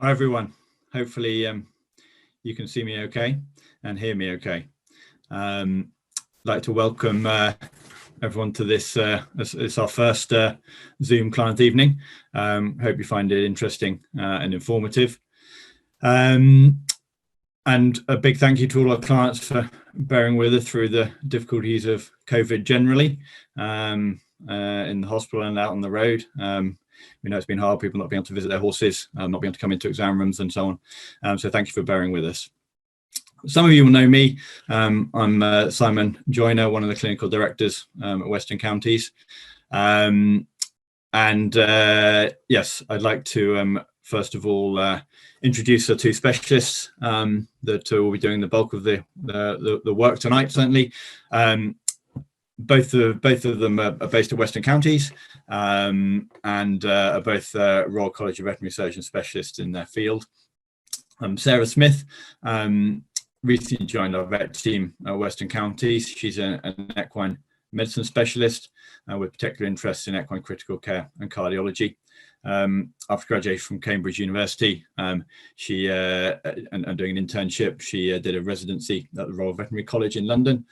Hi everyone. Hopefully you can see me okay and hear me okay. I'd like to welcome everyone to this. It's our first Zoom client evening. Hope you find it interesting and informative. And a big thank you to all our clients for bearing with us through the difficulties of COVID generally in the hospital and out on the road. We know it's been hard, people not being able to visit their horses, not being able to come into exam rooms and so on. So thank you for bearing with us. Some of you will know me. I'm Simon Joyner, one of the clinical directors at Western Counties. Yes, I'd like to first of all introduce the two specialists that will be doing the bulk of the work tonight, certainly. Both of them are based at Western Counties and are both Royal College of Veterinary Surgeons specialists in their field. Sarah Smith recently joined our vet team at Western Counties. She's an equine medicine specialist with particular interests in equine critical care and cardiology. After graduation from Cambridge University, she and doing an internship, she did a residency at the Royal Veterinary College in London.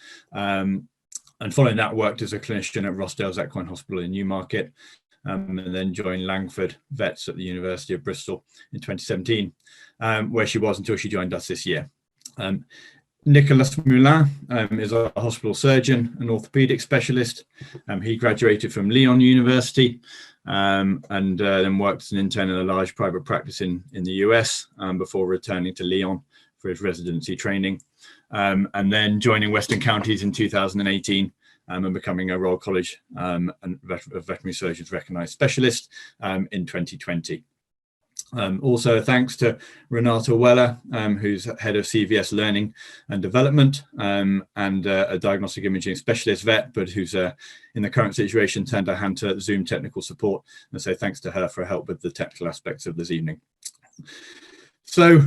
And following that, worked as a clinician at Rossdale's Equine Hospital in Newmarket, and then joined Langford Vets at the University of Bristol in 2017, where she was until she joined us this year. Nicolas Moulin is a hospital surgeon and orthopedic specialist. He graduated from Lyon University and then worked as an intern in a large private practice in the US before returning to Lyon for his residency training. And then joining Western Counties in 2018 and becoming a Royal College and Veterinary Surgeons recognised specialist in 2020. Also thanks to Renata Weller, who's head of CVS Learning and Development and a diagnostic imaging specialist vet, but who's in the current situation turned her hand to Zoom technical support. And so thanks to her for her help with the technical aspects of this evening. So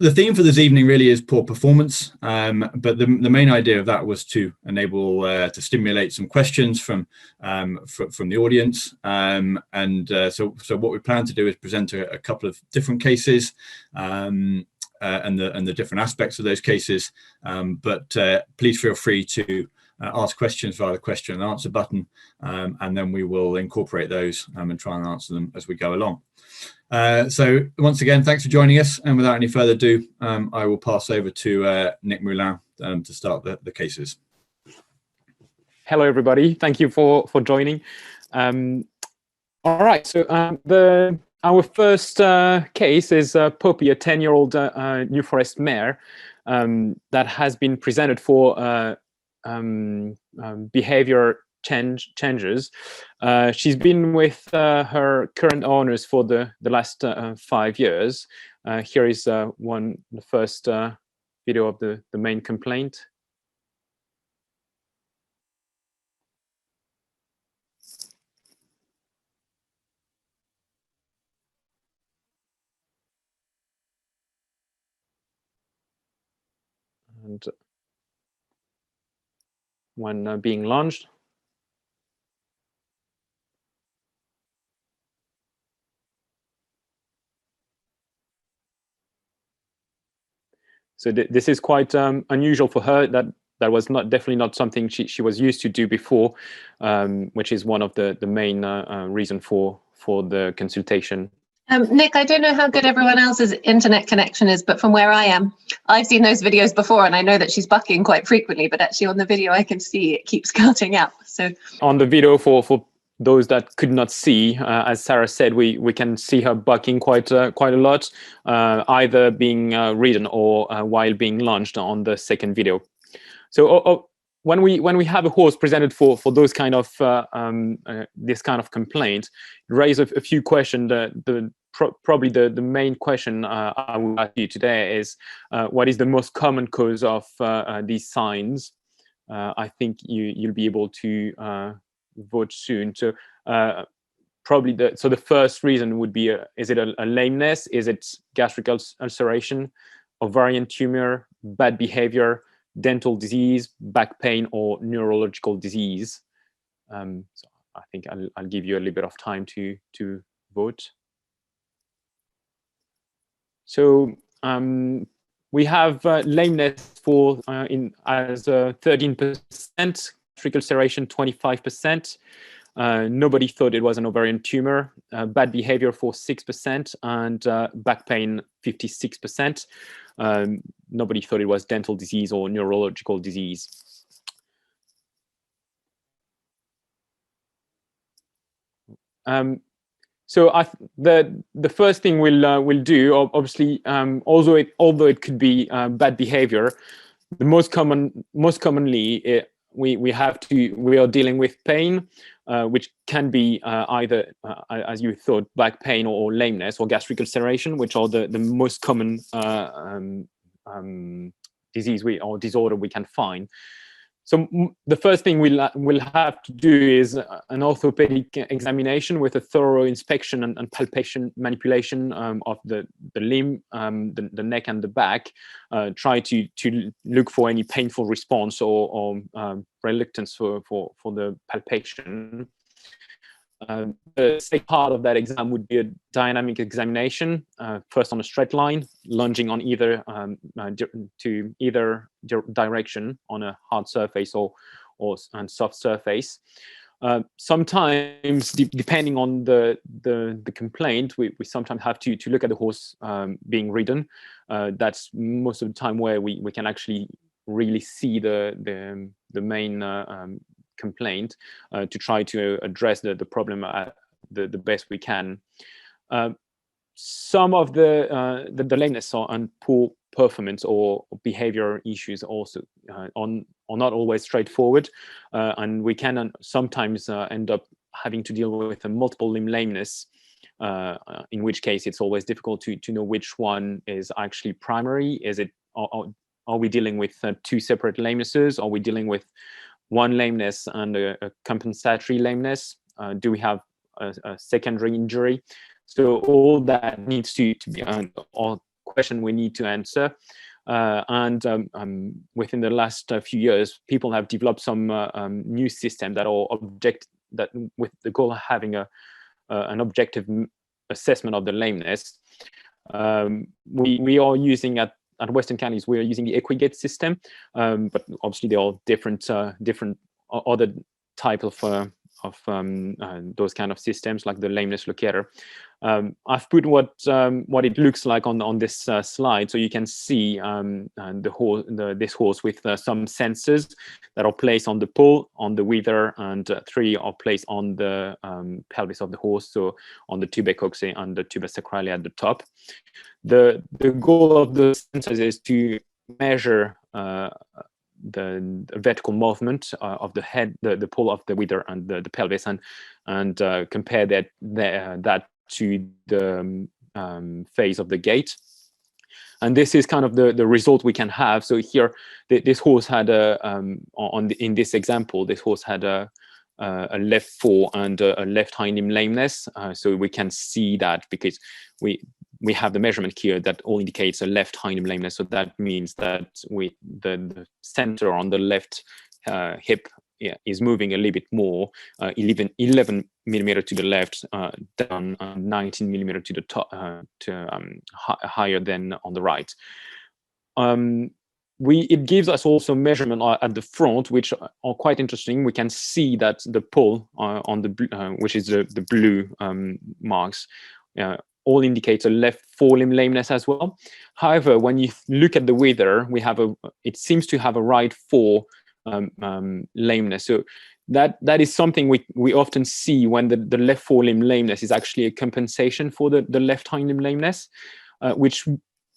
the theme for this evening really is poor performance, but the main idea of that was to enable to stimulate some questions from the audience, so what we plan to do is present a couple of different cases and the different aspects of those cases, but please feel free to ask questions via the question and answer button, and then we will incorporate those and try and answer them as we go along. So once again, thanks for joining us, and without any further ado, I will pass over to Nick Moulin to start the cases. Hello everybody, thank you for joining. All right, so our first case is Poppy, a 10-year-old New Forest mare that has been presented for behavior changes. She's been with her current owners for the last 5 years. Here is the first video of the main complaint. And when being launched. So this is quite unusual for her. That was definitely not something she was used to do before, which is one of the main reason for the consultation. Nick, I don't know how good everyone else's internet connection is, but from where I am, I've seen those videos before, and I know that she's bucking quite frequently, but actually on the video I can see it keeps cutting out. So on the video, for those that could not see, as Sarah said, we can see her bucking quite a lot, either being ridden or while being launched on the second video. So when we have a horse presented for those kind of this kind of complaint, it raises a few questions. Probably the main question I will ask you today is what is the most common cause of these signs? I think you'll be able to vote soon. So probably the first reason would be is it a lameness? Is it gastric ulceration, ovarian tumor, bad behavior, dental disease, back pain, or neurological disease? So I think I'll give you a little bit of time to vote. So we have lameness for as 13%, gastric ulceration 25%. Nobody thought it was an ovarian tumor. Bad behavior for 6%, and back pain 56%. Nobody thought it was dental disease or neurological disease. So the first thing we'll do, obviously, although it could be bad behavior, the most commonly we are dealing with pain, which can be either, as you thought, back pain or lameness or gastric ulceration, which are the most common disease or disorder we can find. So the first thing we'll have to do is an orthopedic examination with a thorough inspection and palpation manipulation of the limb, the neck and the back. Try to look for any painful response or reluctance for the palpation. The second part of that exam would be a dynamic examination, first on a straight line, lunging on either to either direction on a hard surface or soft surface. Sometimes, depending on the complaint, we sometimes have to look at the horse being ridden. That's most of the time where we can actually really see the main complaint to try to address the problem the best we can. Some of the lameness and poor performance or behavior issues also are not always straightforward, and we can sometimes end up having to deal with a multiple limb lameness, in which case it's always difficult to know which one is actually primary. Is it, are we dealing with two separate lamenesses? Are we dealing with one lameness and a compensatory lameness? Do we have a secondary injury? So all that needs to be a question we need to answer. And within the last few years, people have developed some new systems that are with the goal of having an objective assessment of the lameness. We are using at Western Counties, we are using the DACVIM system, but obviously there are different other type of those kind of systems, like the lameness locator. I've put what it looks like on this slide, so you can see this horse with some sensors that are placed on the poll, on the wither, and 3 are placed on the pelvis of the horse, so on the tuba coxae and the tuba sacrale at the top. The goal of the sensors is to measure the vertical movement of the head, the pole of the wither and the pelvis, and compare that to the phase of the gait. And this is kind of the result we can have. So here, this horse had in this example, this horse had a left fore and a left hind limb lameness. So we can see that because we have the measurement here that all indicates a left hind limb lameness. So that means that the center on the left hip is moving a little bit more, 11 millimeter to the left, down 19 millimeter to the top, higher than on the right. It gives us also measurement at the front, which are quite interesting. We can see that the pole on the which is the blue marks, all indicates a left forelimb lameness as well. However, when you look at the wither, it seems to have a right fore lameness. So that is something we often see when the left forelimb lameness is actually a compensation for the left hind limb lameness, which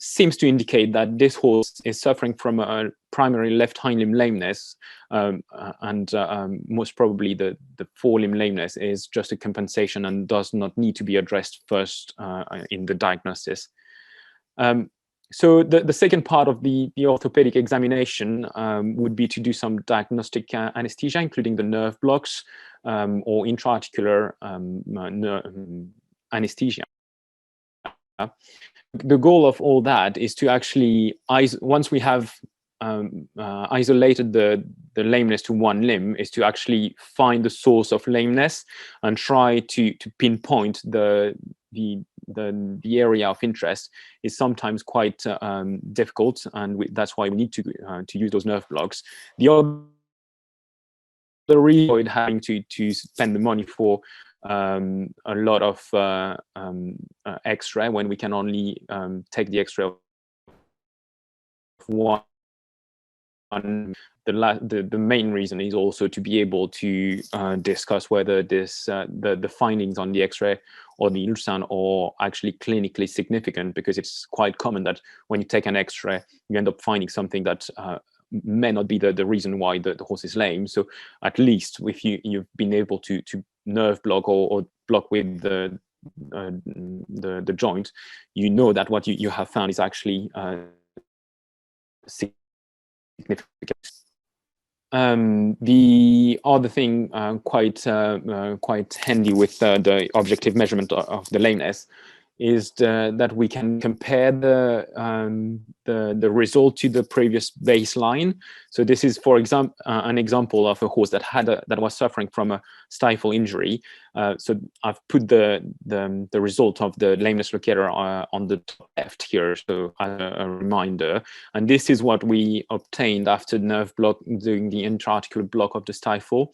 seems to indicate that this horse is suffering from a primary left hind limb lameness, and most probably the forelimb lameness is just a compensation and does not need to be addressed first in the diagnosis. So the second part of the orthopedic examination would be to do some diagnostic anesthesia, including the nerve blocks or intra-articular anesthesia. The goal of all that is to actually, once we have isolated the lameness to one limb, is to actually find the source of lameness and try to pinpoint the the area of interest is sometimes quite difficult, and that's why we need to use those nerve blocks. The reason having to spend the money for a lot of X-ray when we can only take the X-ray of one. The main reason is also to be able to discuss whether this the findings on the X-ray or the ultrasound are actually clinically significant, because it's quite common that when you take an X-ray, you end up finding something that may not be the reason why the horse is lame. So at least if you've been able to nerve block or block with the joint, you know that what you have found is actually significant. The other thing quite handy with the objective measurement of the lameness is that we can compare the result to the previous baseline. So this is, for example, an example of a horse that was suffering from a stifle injury. So I've put the result of the lameness locator on the top left here, so as a reminder. And this is what we obtained after nerve block, doing the intra-articular block of the stifle.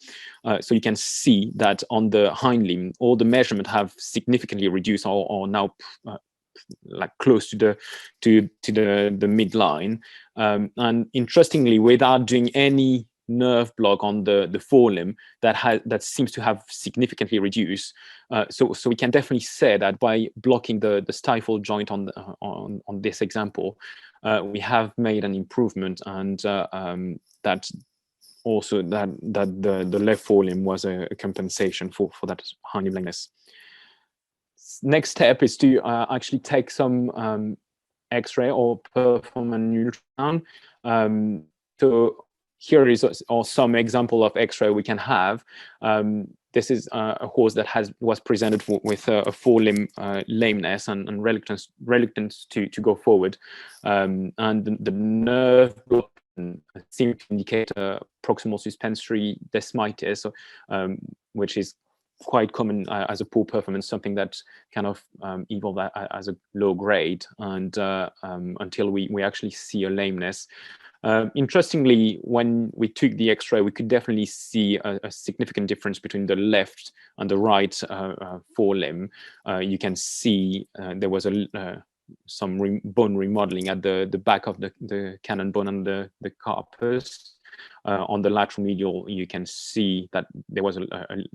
So you can see that on the hind limb, all the measurements have significantly reduced, or now like close to the midline. And interestingly, without doing any nerve block on the forelimb, that seems to have significantly reduced. So we can definitely say that by blocking the stifle joint on this example, we have made an improvement, and that also that the left forelimb was a compensation for that hind limb lameness. Next step is to actually take some X-ray or perform an ultrasound. So here is some example of X-ray we can have. This is a horse that was presented with a forelimb lameness and reluctance to go forward, and the nerve block seemed to indicate a proximal suspensory desmitis, which is quite common as a poor performance, something that kind of evolved as a low grade, and until we actually see a lameness. Interestingly, when we took the X-ray, we could definitely see a significant difference between the left and the right forelimb. You can see there was some bone remodeling at the back of the cannon bone and the carpus. On the lateral medial, you can see that there was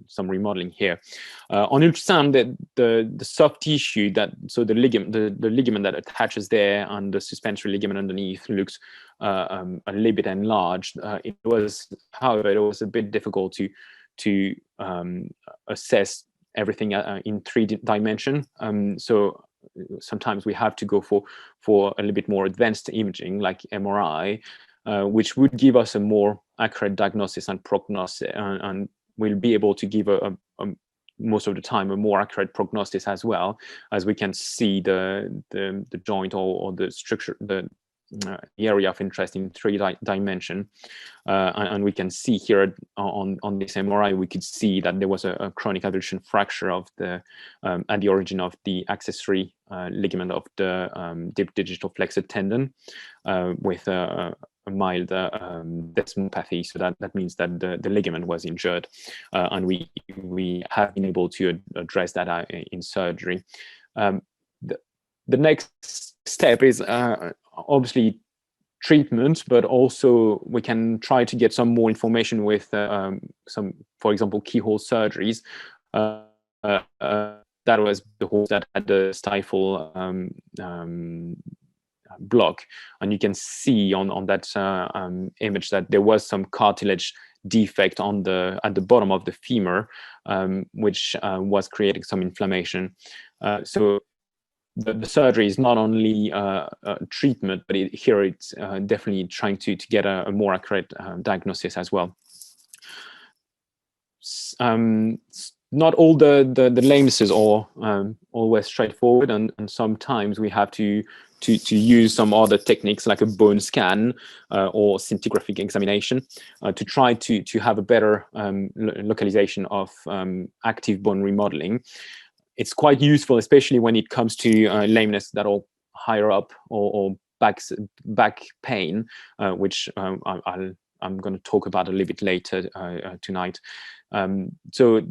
some remodeling here. On ultrasound, the soft tissue so the ligament that attaches there and the suspensory ligament underneath looks a little bit enlarged. However, it was a bit difficult to assess everything in 3D dimension. So sometimes we have to go for a little bit more advanced imaging, like MRI. Which would give us a more accurate diagnosis and prognosis, and we'll be able to give most of the time a more accurate prognosis, as well as we can see the joint or the structure, the area of interest in 3D dimension, and we can see here on this MRI, we could see that there was a chronic avulsion fracture of at the origin of the accessory ligament of the deep digital flexor tendon, with a mild desmopathy. So that means that the ligament was injured, and we have been able to address that in surgery. The next step is obviously treatment, but also we can try to get some more information with some, for example, keyhole surgeries. That was the horse that had the stifle block, and you can see on that image that there was some cartilage defect at the bottom of the femur, which was creating some inflammation. So the surgery is not only treatment, but here it's definitely trying to get a more accurate diagnosis as well. Not all the lamenesses are always straightforward, and sometimes we have to use some other techniques like a bone scan or scintigraphic examination to try to have a better localization of active bone remodeling. it's quite useful, especially when it comes to lameness that are higher up, or back pain, which I'm going to talk about a little bit later tonight. So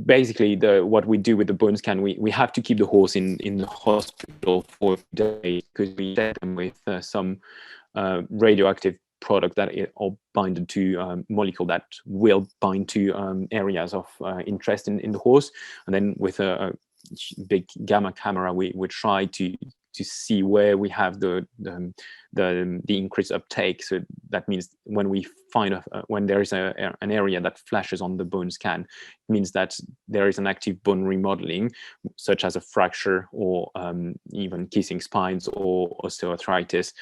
basically, what we do with the bone scan, we have to keep the horse in the hospital for a day, because we set them with some radioactive product that are binded to molecule that will bind to areas of interest in the horse, and then with a big gamma camera we try to see where we have the increased uptake. So that means when we find when there is an area that flashes on the bone scan, it means that there is an active bone remodeling, such as a fracture, or even kissing spines or osteoarthritis.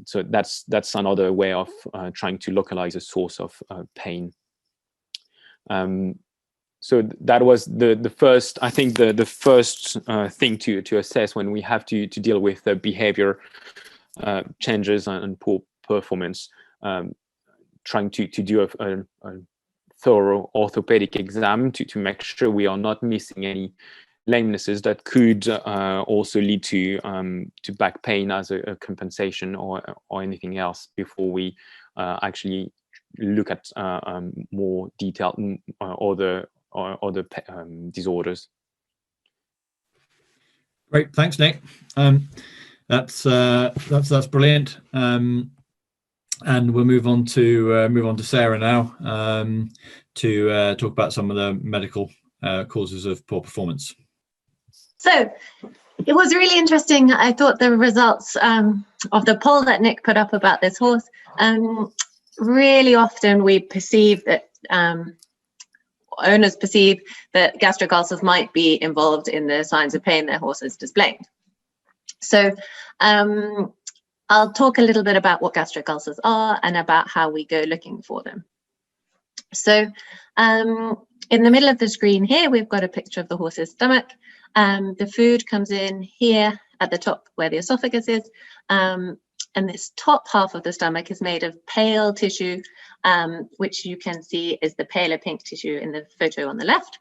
So that's another way of trying to localize a source of pain. So that was the first, I think the first thing to assess when we have to deal with the behavior changes and poor performance, trying to do a thorough orthopedic exam to make sure we are not missing any lamenesses that could also lead to back pain as a compensation or anything else, before we actually look at more detailed other disorders. Great, thanks, Nick. That's brilliant. And we'll move on to Sarah now, to talk about some of the medical causes of poor performance. So it was really interesting. I thought the results of the poll that Nick put up about this horse. Really often we perceive that owners perceive that gastric ulcers might be involved in the signs of pain their horse is displaying. So I'll talk a little bit about what gastric ulcers are and about how we go looking for them. So in the middle of the screen here, we've got a picture of the horse's stomach. The food comes in here at the top where the esophagus is. And this top half of the stomach is made of pale tissue, which you can see is the paler pink tissue in the photo on the left.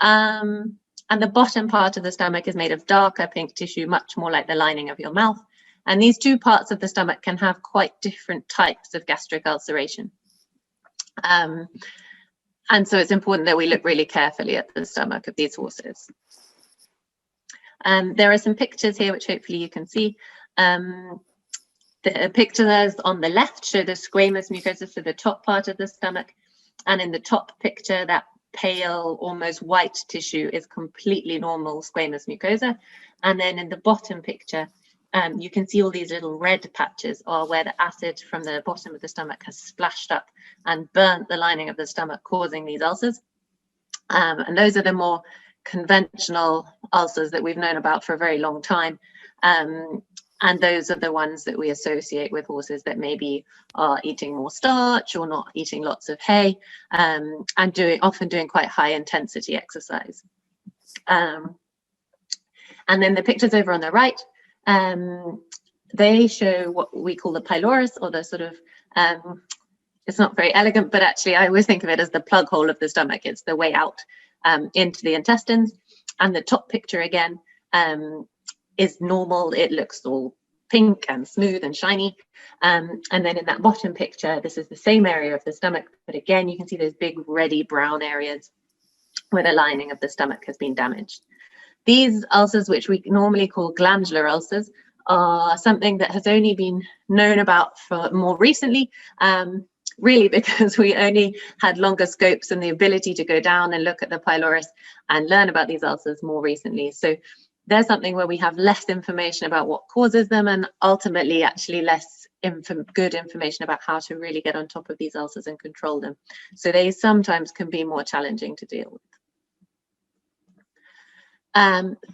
And the bottom part of the stomach is made of darker pink tissue, much more like the lining of your mouth. And these two parts of the stomach can have quite different types of gastric ulceration. And so it's important that we look really carefully at the stomach of these horses. There are some pictures here, which hopefully you can see. The pictures on the left show the squamous mucosa, so the top part of the stomach. And in the top picture, that pale, almost white tissue is completely normal squamous mucosa. And then in the bottom picture, you can see all these little red patches are where the acid from the bottom of the stomach has splashed up and burnt the lining of the stomach, causing these ulcers. And those are the more conventional ulcers that we've known about for a very long time. And those are the ones that we associate with horses that maybe are eating more starch or not eating lots of hay, and often doing quite high intensity exercise. And then the pictures over on the right, they show what we call the pylorus, or the sort of, it's not very elegant, but actually I always think of it as the plug hole of the stomach. It's the way out into the intestines. And the top picture again, is normal. It looks all pink and smooth and shiny. And then in that bottom picture, this is the same area of the stomach, but again, you can see those big reddy brown areas where the lining of the stomach has been damaged. These ulcers, which we normally call glandular ulcers, are something that has only been known about for more recently, really because we only had longer scopes and the ability to go down and look at the pylorus and learn about these ulcers more recently. So there's something where we have less information about what causes them, and ultimately actually less good information about how to really get on top of these ulcers and control them. So they sometimes can be more challenging to deal with.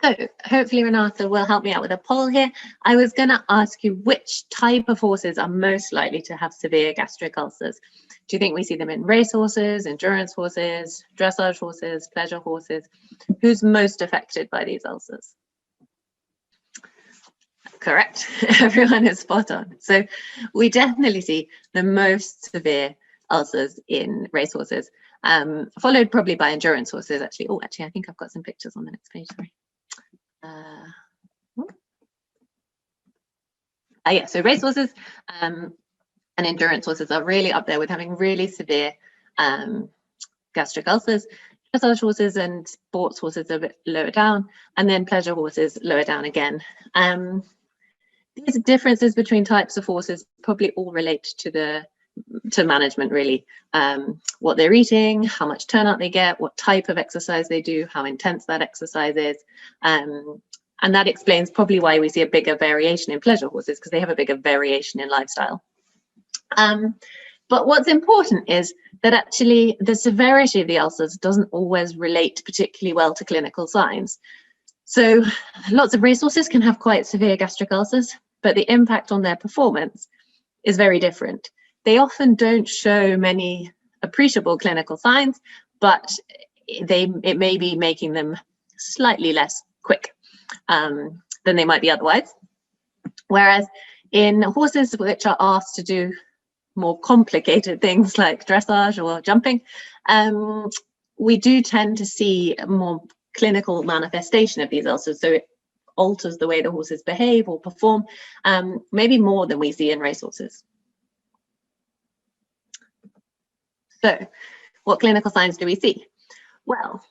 So hopefully Renata will help me out with a poll here. I was going to ask you which type of horses are most likely to have severe gastric ulcers. Do you think we see them in race horses, endurance horses, dressage horses, pleasure horses? Who's most affected by these ulcers? Correct. Everyone is spot on. So we definitely see the most severe ulcers in racehorses. followed probably by endurance horses, actually. Oh, actually, I think I've got some pictures on the next page, sorry. Yeah, so racehorses and endurance horses are really up there with having really severe gastric ulcers. Dressage horses and sports horses are a bit lower down, and then pleasure horses lower down again. These differences between types of horses probably all relate to management, really. What they're eating, how much turnout they get, what type of exercise they do, how intense that exercise is. And that explains probably why we see a bigger variation in pleasure horses, because they have a bigger variation in lifestyle. But what's important is that actually the severity of the ulcers doesn't always relate particularly well to clinical signs. So lots of racehorses can have quite severe gastric ulcers, but the impact on their performance is very different. They often don't show many appreciable clinical signs, but it may be making them slightly less quick than they might be otherwise. Whereas in horses which are asked to do more complicated things like dressage or jumping, we do tend to see more clinical manifestation of these ulcers. So it alters the way the horses behave or perform, maybe more than we see in racehorses. So what clinical signs do we see? Well,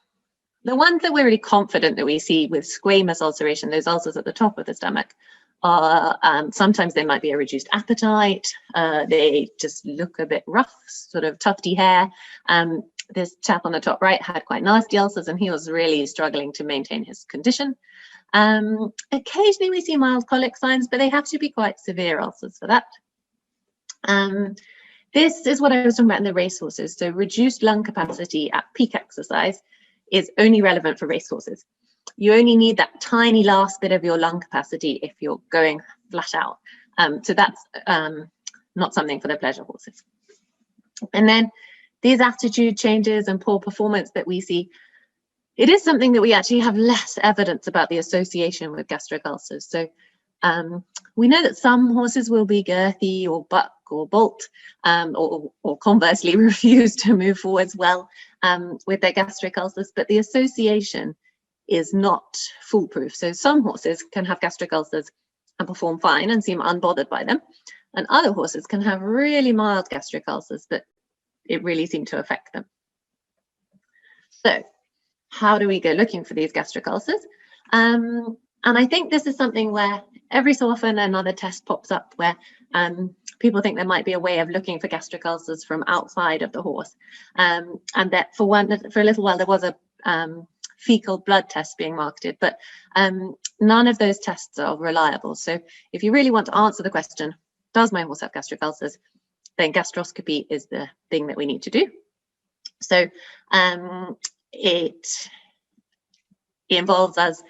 the ones that we're really confident that we see with squamous ulceration, those ulcers at the top of the stomach, are sometimes they might be a reduced appetite, they just look a bit rough, sort of tufty hair. This chap on the top right had quite nasty ulcers and he was really struggling to maintain his condition. Occasionally we see mild colic signs, but they have to be quite severe ulcers for that. This is what I was talking about in the racehorses. So reduced lung capacity at peak exercise is only relevant for racehorses. You only need that tiny last bit of your lung capacity if you're going flat out. So that's not something for the pleasure horses. And then these attitude changes and poor performance that we see, it is something that we actually have less evidence about the association with gastric ulcers. So we know that some horses will be girthy or buck or bolt, or conversely refuse to move forwards well with their gastric ulcers, but the association is not foolproof. So some horses can have gastric ulcers and perform fine and seem unbothered by them, and other horses can have really mild gastric ulcers that it really seemed to affect them. So how do we go looking for these gastric ulcers? And I think this is something where every so often another test pops up where people think there might be a way of looking for gastric ulcers from outside of the horse. And that for a little while there was a fecal blood test being marketed, but none of those tests are reliable. So if you really want to answer the question, does my horse have gastric ulcers, then gastroscopy is the thing that we need to do. So it involves us,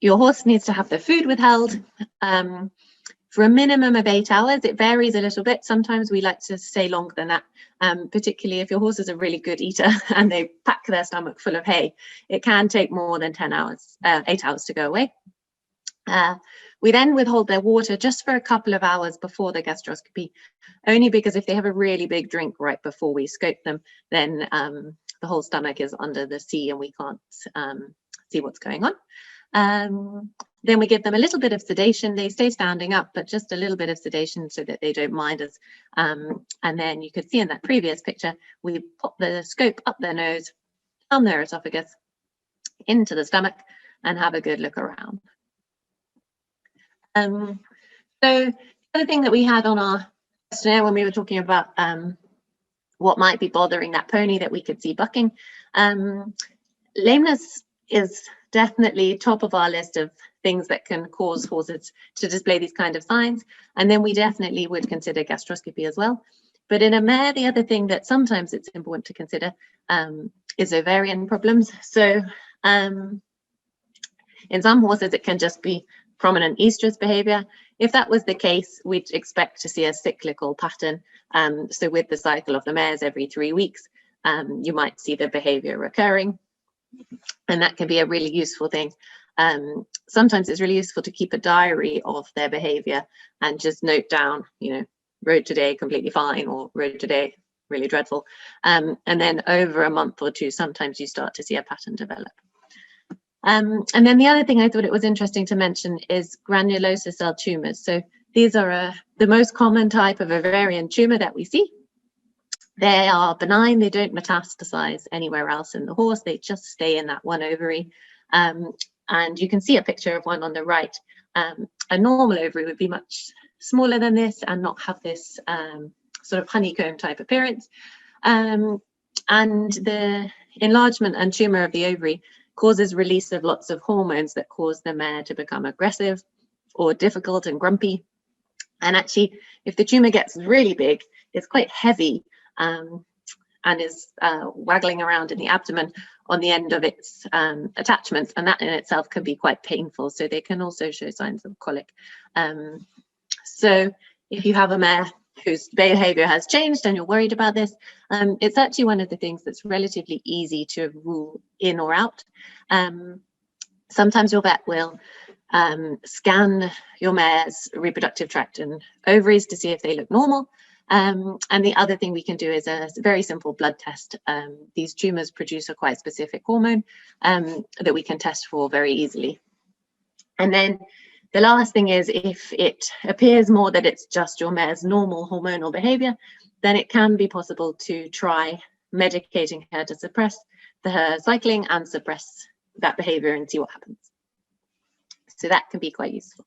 your horse needs to have the food withheld for a minimum of 8 hours. It varies a little bit. Sometimes we like to stay longer than that, particularly if your horse is a really good eater and they pack their stomach full of hay. It can take more than 8 hours to go away. We then withhold their water just for a couple of hours before the gastroscopy, only because if they have a really big drink right before we scope them, then the whole stomach is under the sea and we can't see what's going on. Then we give them a little bit of sedation. They stay standing up, but just a little bit of sedation so that they don't mind us. And then you could see in that previous picture, we pop the scope up their nose, down their esophagus, into the stomach, and have a good look around. So the other thing that we had on our questionnaire when we were talking about what might be bothering that pony that we could see bucking, lameness is definitely top of our list of things that can cause horses to display these kind of signs. And then we definitely would consider gastroscopy as well. But in a mare, the other thing that sometimes it's important to consider is ovarian problems. So in some horses, it can just be prominent estrus behavior. If that was the case, we'd expect to see a cyclical pattern. So with the cycle of the mares every 3 weeks, you might see the behavior recurring. And that can be a really useful thing. Sometimes it's really useful to keep a diary of their behavior and just note down, you know, rode today completely fine, or rode today really dreadful. And then over a month or two, sometimes you start to see a pattern develop. And then the other thing I thought it was interesting to mention is granulosa cell tumors. So these are the most common type of ovarian tumor that we see. They are benign, they don't metastasize anywhere else in the horse, they just stay in that one ovary. And you can see a picture of one on the right. A normal ovary would be much smaller than this and not have this sort of honeycomb type appearance. And the enlargement and tumor of the ovary causes release of lots of hormones that cause the mare to become aggressive or difficult and grumpy. And actually, if the tumor gets really big, it's quite heavy and is waggling around in the abdomen on the end of its attachments, and that in itself can be quite painful. So they can also show signs of colic. So if you have a mare whose behavior has changed and you're worried about this, it's actually one of the things that's relatively easy to rule in or out. Sometimes your vet will scan your mare's reproductive tract and ovaries to see if they look normal. And the other thing we can do is a very simple blood test. These tumors produce a quite specific hormone that we can test for very easily. And then the last thing is, if it appears more that it's just your mare's normal hormonal behavior, then it can be possible to try medicating her to suppress her cycling and suppress that behavior and see what happens. So that can be quite useful.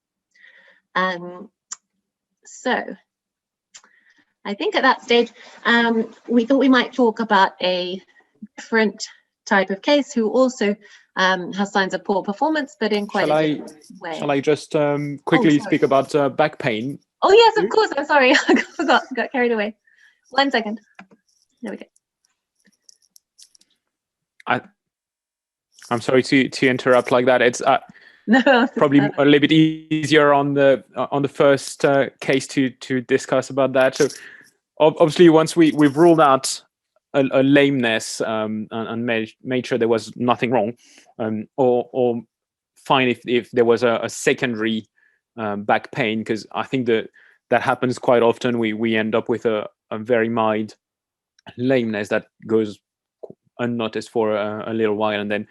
So I think at that stage, we thought we might talk about a different type of case who also has signs of poor performance, but in quite a different way. Shall I just quickly speak about back pain? Oh, yes, of course. I'm sorry. I forgot. Got carried away. 1 second. There we go. I'm sorry to interrupt like that. It's no, probably a little bit easier on the first case to discuss about that. So obviously, once we've ruled out a lameness and made sure there was nothing wrong, or find if there was a secondary back pain, because I think that happens quite often. We end up with a very mild lameness that goes unnoticed for a little while, and then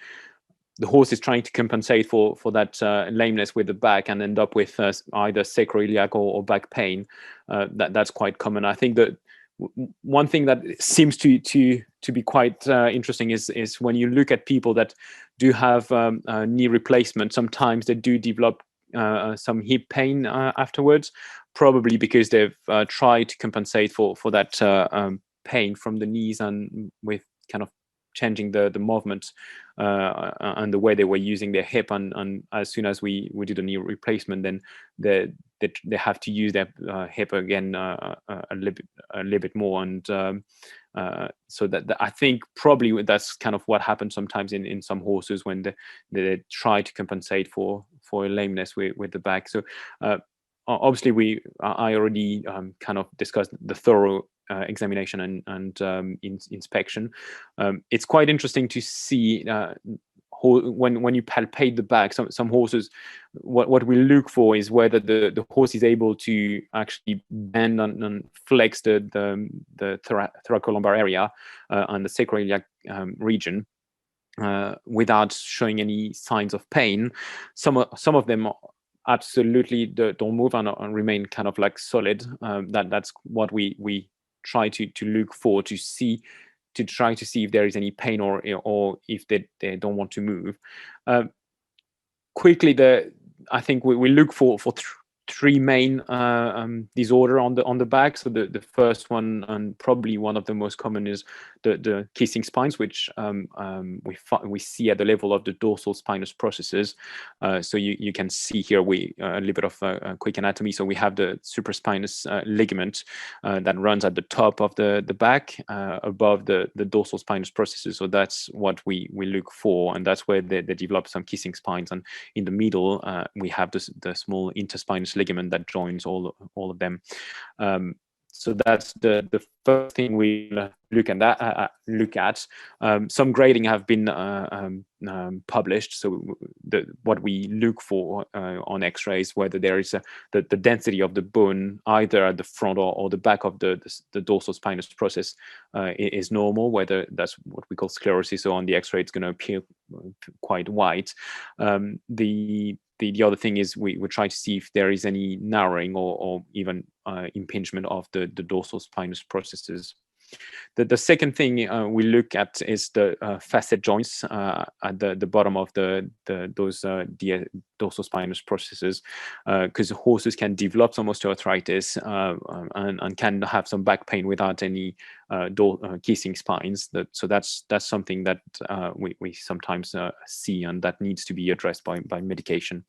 the horse is trying to compensate for that lameness with the back and end up with either sacroiliac or back pain. That's quite common. I think that one thing that seems to be quite interesting is when you look at people that do have knee replacement, sometimes they do develop some hip pain afterwards, probably because they've tried to compensate for that pain from the knees and with kind of changing the movement and the way they were using their hip, and as soon as we did a knee replacement, then they have to use their hip again a little bit more, and so that I think probably that's kind of what happens sometimes in some horses when they try to compensate for a lameness with the back. So obviously I already kind of discussed the thorough examination and inspection. It's quite interesting to see when you palpate the back. Some horses, what we look for is whether the horse is able to actually bend and flex the thoracolumbar area and the sacroiliac region without showing any signs of pain. Some of them absolutely don't move and remain kind of like solid. That's what we try to look for, to try to see if there is any pain or if they don't want to move. Quickly, I think we look for three main disorder on the back. So the first one, and probably one of the most common, is the kissing spines, which we see at the level of the dorsal spinous processes. So you can see here a little bit of a quick anatomy. So we have the supraspinous ligament that runs at the top of the back above the dorsal spinous processes. So that's what we look for, and that's where they develop some kissing spines. And in the middle, we have the small interspinous ligament that joins all of them. So that's the first thing we look at. Some grading have been published. So what we look for on X-rays, whether there is the density of the bone either at the front or the back of the dorsal spinous process is normal, whether that's what we call sclerosis, or on the X-ray it's going to appear quite white. The other thing is we try to see if there is any narrowing or even impingement of the dorsal spinous processes. The second thing we look at is the facet joints at the bottom of those dorsal spinous processes, because horses can develop some osteoarthritis and can have some back pain without any kissing spines. So that's something that we sometimes see, and that needs to be addressed by medication.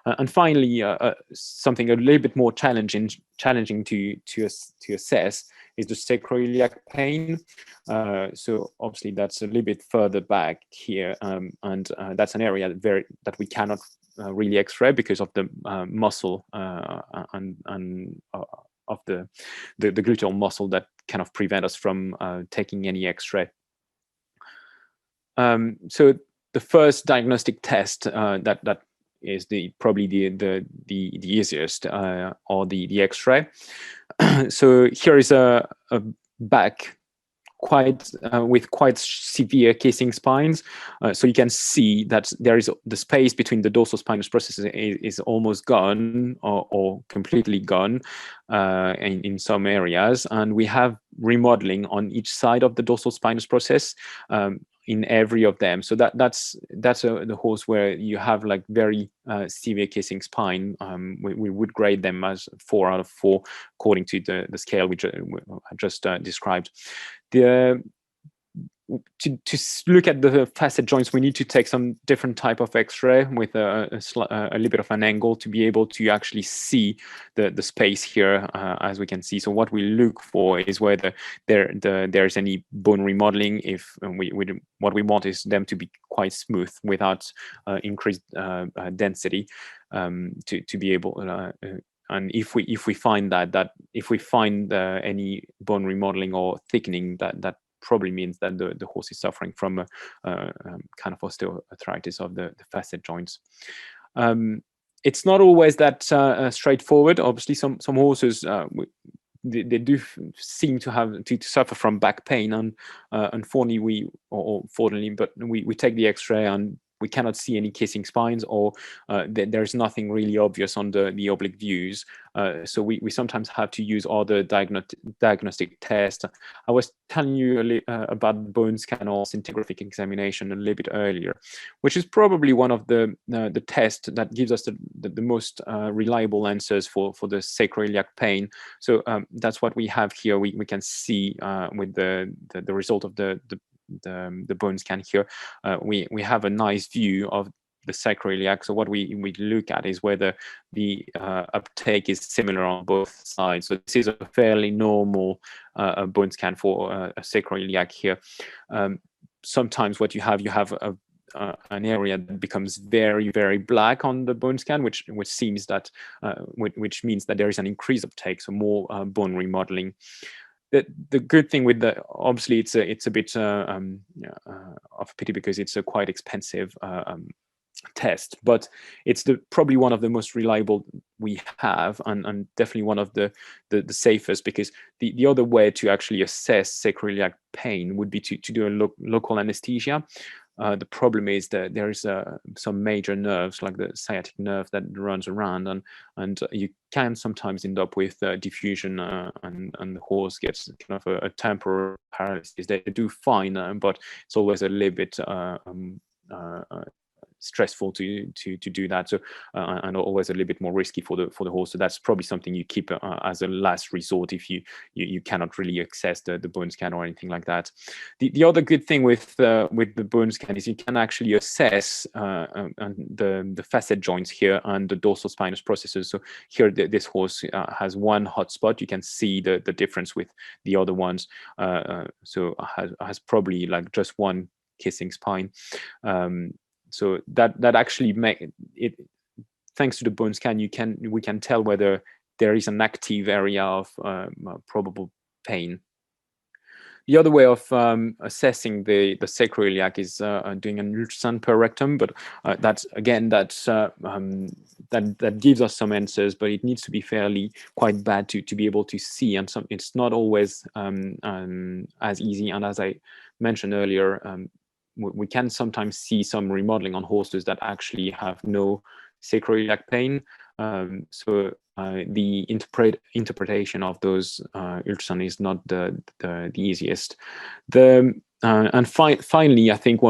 And finally, something a little bit more challenging to assess is the sacroiliac pain. So obviously that's a little bit further back here, and that's an area that we cannot really X-ray because of the muscle and of the gluteal muscle that kind of prevent us from taking any X-ray. So the first diagnostic test that is probably the easiest, or the X-ray. So here is a back with quite severe kissing spines. So you can see that there is the space between the dorsal spinous processes is almost gone or completely gone in some areas, and we have remodeling on each side of the dorsal spinous process in every of them. So that's the horse where you have like very severe kissing spine. We would grade them as 4 out of 4 according to the scale which I just described. To look at the facet joints, we need to take some different type of X-ray with a little bit of an angle to be able to actually see the space here, as we can see. So what we look for is whether there's any bone remodeling. If what we want is them to be quite smooth without increased density, to be able. And if we find if we find any bone remodeling or thickening, that probably means that the horse is suffering from a kind of osteoarthritis of the facet joints. It's not always that straightforward. Obviously, some horses they do seem to suffer from back pain, and unfortunately we take the X-ray and we cannot see any kissing spines, or there's nothing really obvious on the oblique views. So we sometimes have to use other diagnostic tests. I was telling you about bone scan or scintigraphic examination a little bit earlier, which is probably one of the tests that gives us the most reliable answers for the sacroiliac pain. So that's what we have here. We can see with the result of the bone scan here, we have a nice view of the sacroiliac. So what we look at is whether the uptake is similar on both sides. So this is a fairly normal bone scan for a sacroiliac here. Sometimes what you have an area that becomes very, very black on the bone scan, which seems that which means that there is an increased uptake, so more bone remodeling. The good thing with obviously it's a bit of a pity because it's a quite expensive test, but it's probably one of the most reliable we have, and definitely one of the safest, because the other way to actually assess sacroiliac pain would be to do a local anesthesia. The problem is that there is some major nerves, like the sciatic nerve, that runs around, and you can sometimes end up with diffusion, and the horse gets kind of a temporary paralysis. They do fine, but it's always a little bit stressful to do that, so and always a little bit more risky for the horse. So that's probably something you keep as a last resort if you cannot really access the bone scan or anything like that. The other good thing with the bone scan is you can actually assess the facet joints here and the dorsal spinous processes. So here this horse has one hot spot. You can see the difference with the other ones. So has probably like just one kissing spine. So that actually make it, thanks to the bone scan, we can tell whether there is an active area of probable pain. The other way of assessing the sacroiliac is doing an ultrasound per rectum, but that gives us some answers, but it needs to be quite bad to be able to see, and it's not always as easy. And as I mentioned earlier, we can sometimes see some remodeling on horses that actually have no sacroiliac pain. So the interpretation of those ultrasound is not the easiest. And finally, I think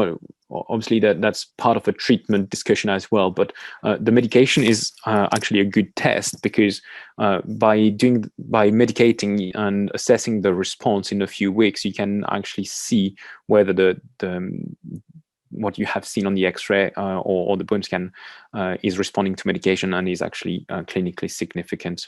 obviously that's part of a treatment discussion as well, but the medication is actually a good test, because by medicating and assessing the response in a few weeks, you can actually see whether what you have seen on the X-ray or the bone scan is responding to medication and is actually clinically significant.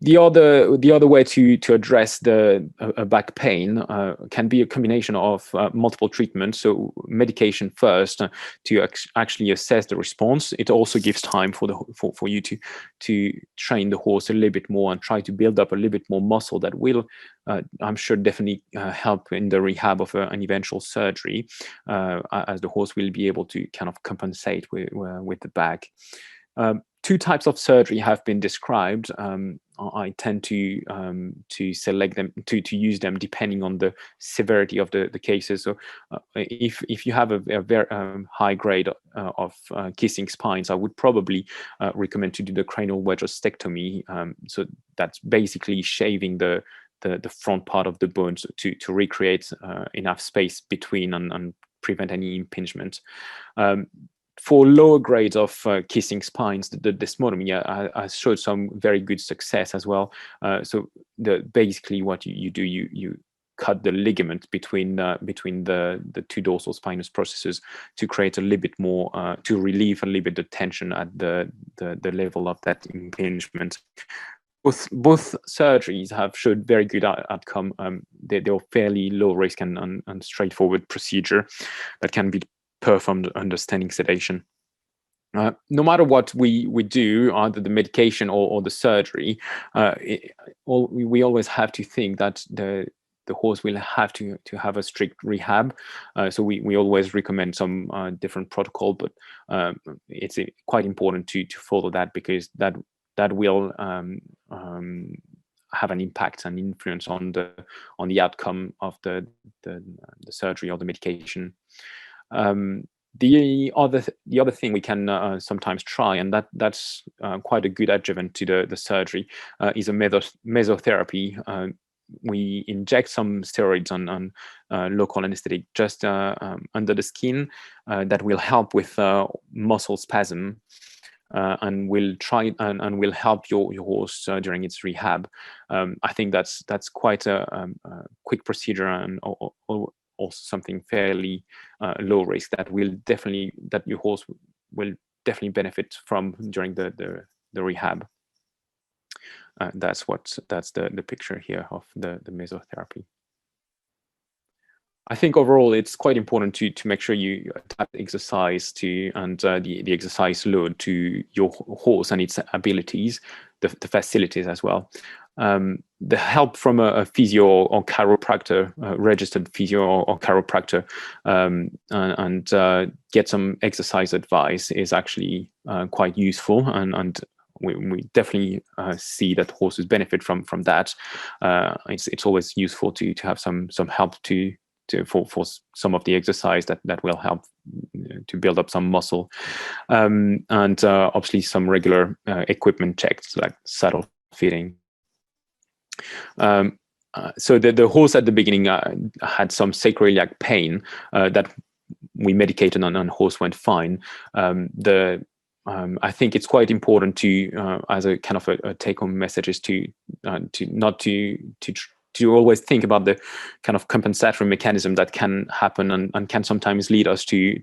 The other way to address a back pain can be a combination of multiple treatments. So medication first to actually assess the response. It also gives time for you to train the horse a little bit more and try to build up a little bit more muscle that will, I'm sure, definitely help in the rehab of an eventual surgery, as the horse will be able to kind of compensate with the back. Two types of surgery have been described. I tend to select them, to use them depending on the severity of the cases. So if you have a very high grade of kissing spines, I would probably recommend to do the cranial wedge ostectomy. So that's basically shaving the front part of the bones to recreate enough space between and prevent any impingement. For lower grades of kissing spines, the desmotomy has showed some very good success as well. So basically what you do, you cut the ligament between the two dorsal spinous processes to create a little bit more, to relieve a little bit the tension at the level of that impingement. Both surgeries have showed very good outcome. They're fairly low risk and straightforward procedure that can be performed under standing sedation. No matter what we do, either the medication or the surgery, we always have to think that the horse will have to have a strict rehab. So we always recommend some different protocol, but it's quite important to follow that, because that will have an impact and influence on the outcome of the surgery or the medication. The other thing we can sometimes try, and that's quite a good adjuvant to the surgery, is a mesotherapy. We inject some steroids on local anesthetic just under the skin that will help with muscle spasm, and will help your horse during its rehab. I think that's quite a quick procedure, and also something fairly low risk that your horse will definitely benefit from during the rehab. That's the picture here of the mesotherapy. I think overall it's quite important to make sure you adapt exercise and the exercise load to your horse and its abilities, the facilities as well. The help from a physio or chiropractor, registered physio or chiropractor, and get some exercise advice is actually quite useful, and we definitely see that horses benefit from that. It's always useful to have some help for some of the exercise that will help to build up some muscle, and obviously some regular equipment checks like saddle fitting. So the horse at the beginning had some sacroiliac pain that we medicated on, and horse went fine. I think it's quite important to, as a kind of a take-home message, is to always think about the kind of compensatory mechanism that can happen and can sometimes lead us to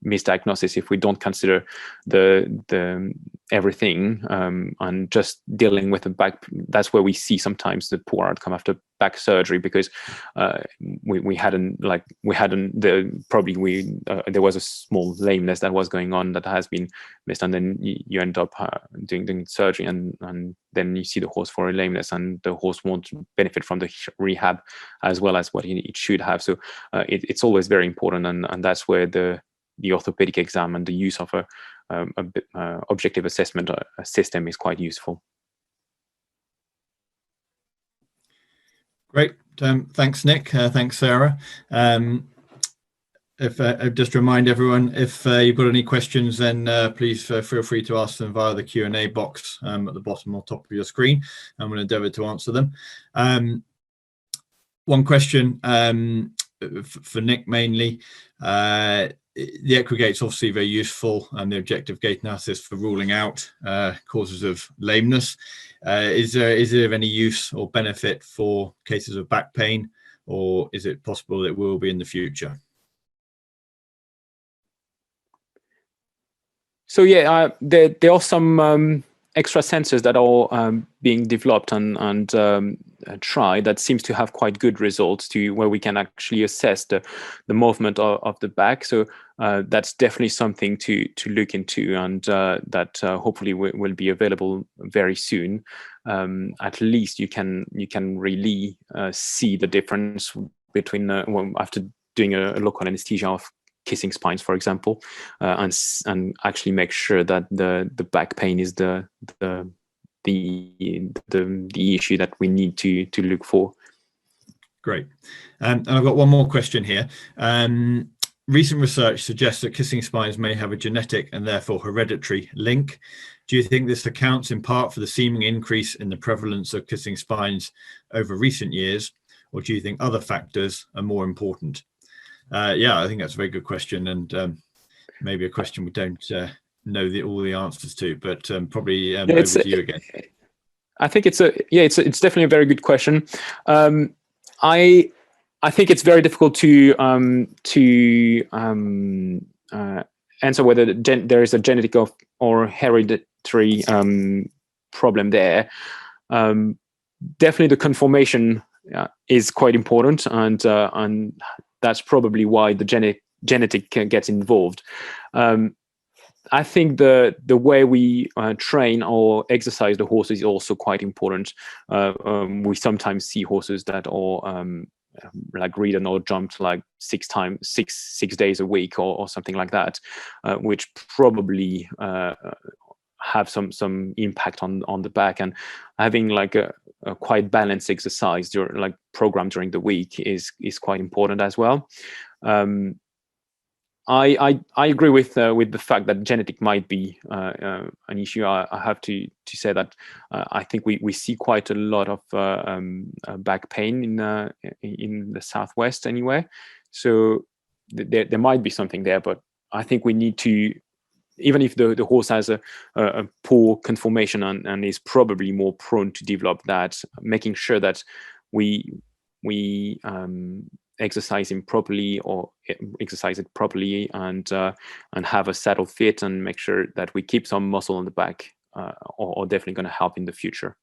misdiagnosis if we don't consider the everything, and just dealing with the back. That's where we see sometimes the poor outcome after back surgery, because we hadn't there was a small lameness that was going on that has been missed, and then you end up doing surgery, and then you see the horse for a lameness, and the horse won't benefit from the rehab as well as what it should have. So it's always very important, and that's where the orthopedic exam and the use of a objective assessment system is quite useful. Great. Thanks, Nick. Thanks, Sarah. If just remind everyone, if you've got any questions, then please feel free to ask them via the Q&A box at the bottom or top of your screen, and we'll endeavour to answer them. One question for Nick mainly. The equigate's obviously very useful, and the objective gait analysis for ruling out causes of lameness. Is there any use or benefit for cases of back pain, or is it possible it will be in the future? So yeah, there are some extra sensors that are being developed and tried that seems to have quite good results where we can actually assess the movement of the back. So that's definitely something to look into, and that hopefully will be available very soon. At least you can really see the difference between after doing a local anesthesia of kissing spines, for example, and actually make sure that the back pain is the issue that we need to look for. Great. And I've got one more question here. Recent research suggests that kissing spines may have a genetic and therefore hereditary link. Do you think this accounts in part for the seeming increase in the prevalence of kissing spines over recent years, or do you think other factors are more important? Yeah, I think that's a very good question, and maybe a question we don't know all the answers to, but probably over to you again. I think it's definitely a very good question. I think it's very difficult to answer whether there is a genetic or hereditary problem there. Definitely, the conformation is quite important, and that's probably why the genetic gets involved. I think the way we train or exercise the horses is also quite important. We sometimes see horses that are like ridden or jumped like six days a week or something like that, which probably have some impact on the back. And having like a quite balanced exercise program during the week is quite important as well. I agree with the fact that genetic might be an issue. I have to say that I think we see quite a lot of back pain in the Southwest anyway. So there might be something there, but I think we need to, even if the horse has a poor conformation and is probably more prone to develop that, making sure that we exercise him properly or exercise it properly and have a saddle fit and make sure that we keep some muscle on the back are definitely going to help in the future.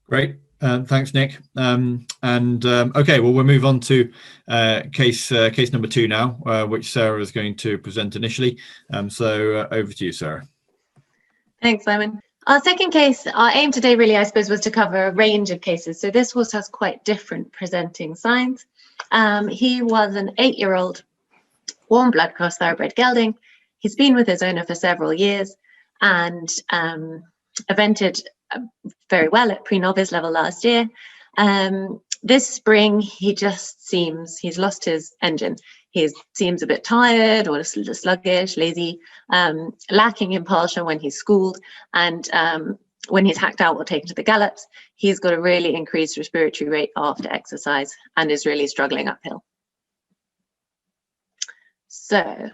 Great. Thanks, Nick. Okay, well, we'll move on to case number 2 now, which Sarah is going to present initially. So over to you, Sarah. Thanks, Simon. Our second case, our aim today really, I suppose, was to cover a range of cases. So this horse has quite different presenting signs. He was an 8-year-old warm blood cross thoroughbred gelding. He's been with his owner for several years and evented very well at pre-novice level last year. This spring, he's lost his engine. He seems a bit tired or sluggish, lazy, lacking impulsion when he's schooled, and when he's hacked out or taken to the gallops, he's got a really increased respiratory rate after exercise and is really struggling uphill. So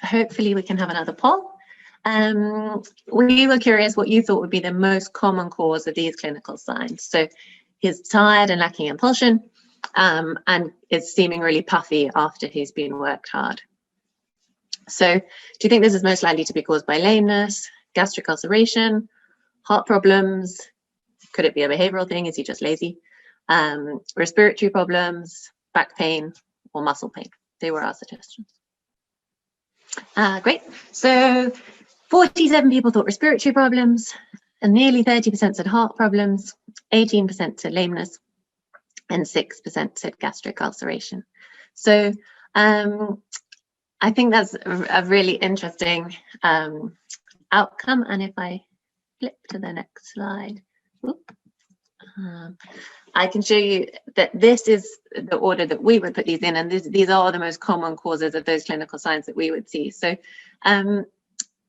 hopefully we can have another poll. We were curious what you thought would be the most common cause of these clinical signs. So he's tired and lacking impulsion, and is seeming really puffy after he's been worked hard. So do you think this is most likely to be caused by lameness, gastric ulceration, heart problems, Could it be a behavioral thing? Is he just lazy? Respiratory problems, back pain, or muscle pain? They were our suggestions. Great. So 47 people thought respiratory problems, and nearly 30% said heart problems, 18% said lameness, and 6% said gastric ulceration. So I think that's a really interesting outcome. And if I flip to the next slide, I can show you that this is the order that we would put these in, and these are the most common causes of those clinical signs that we would see. So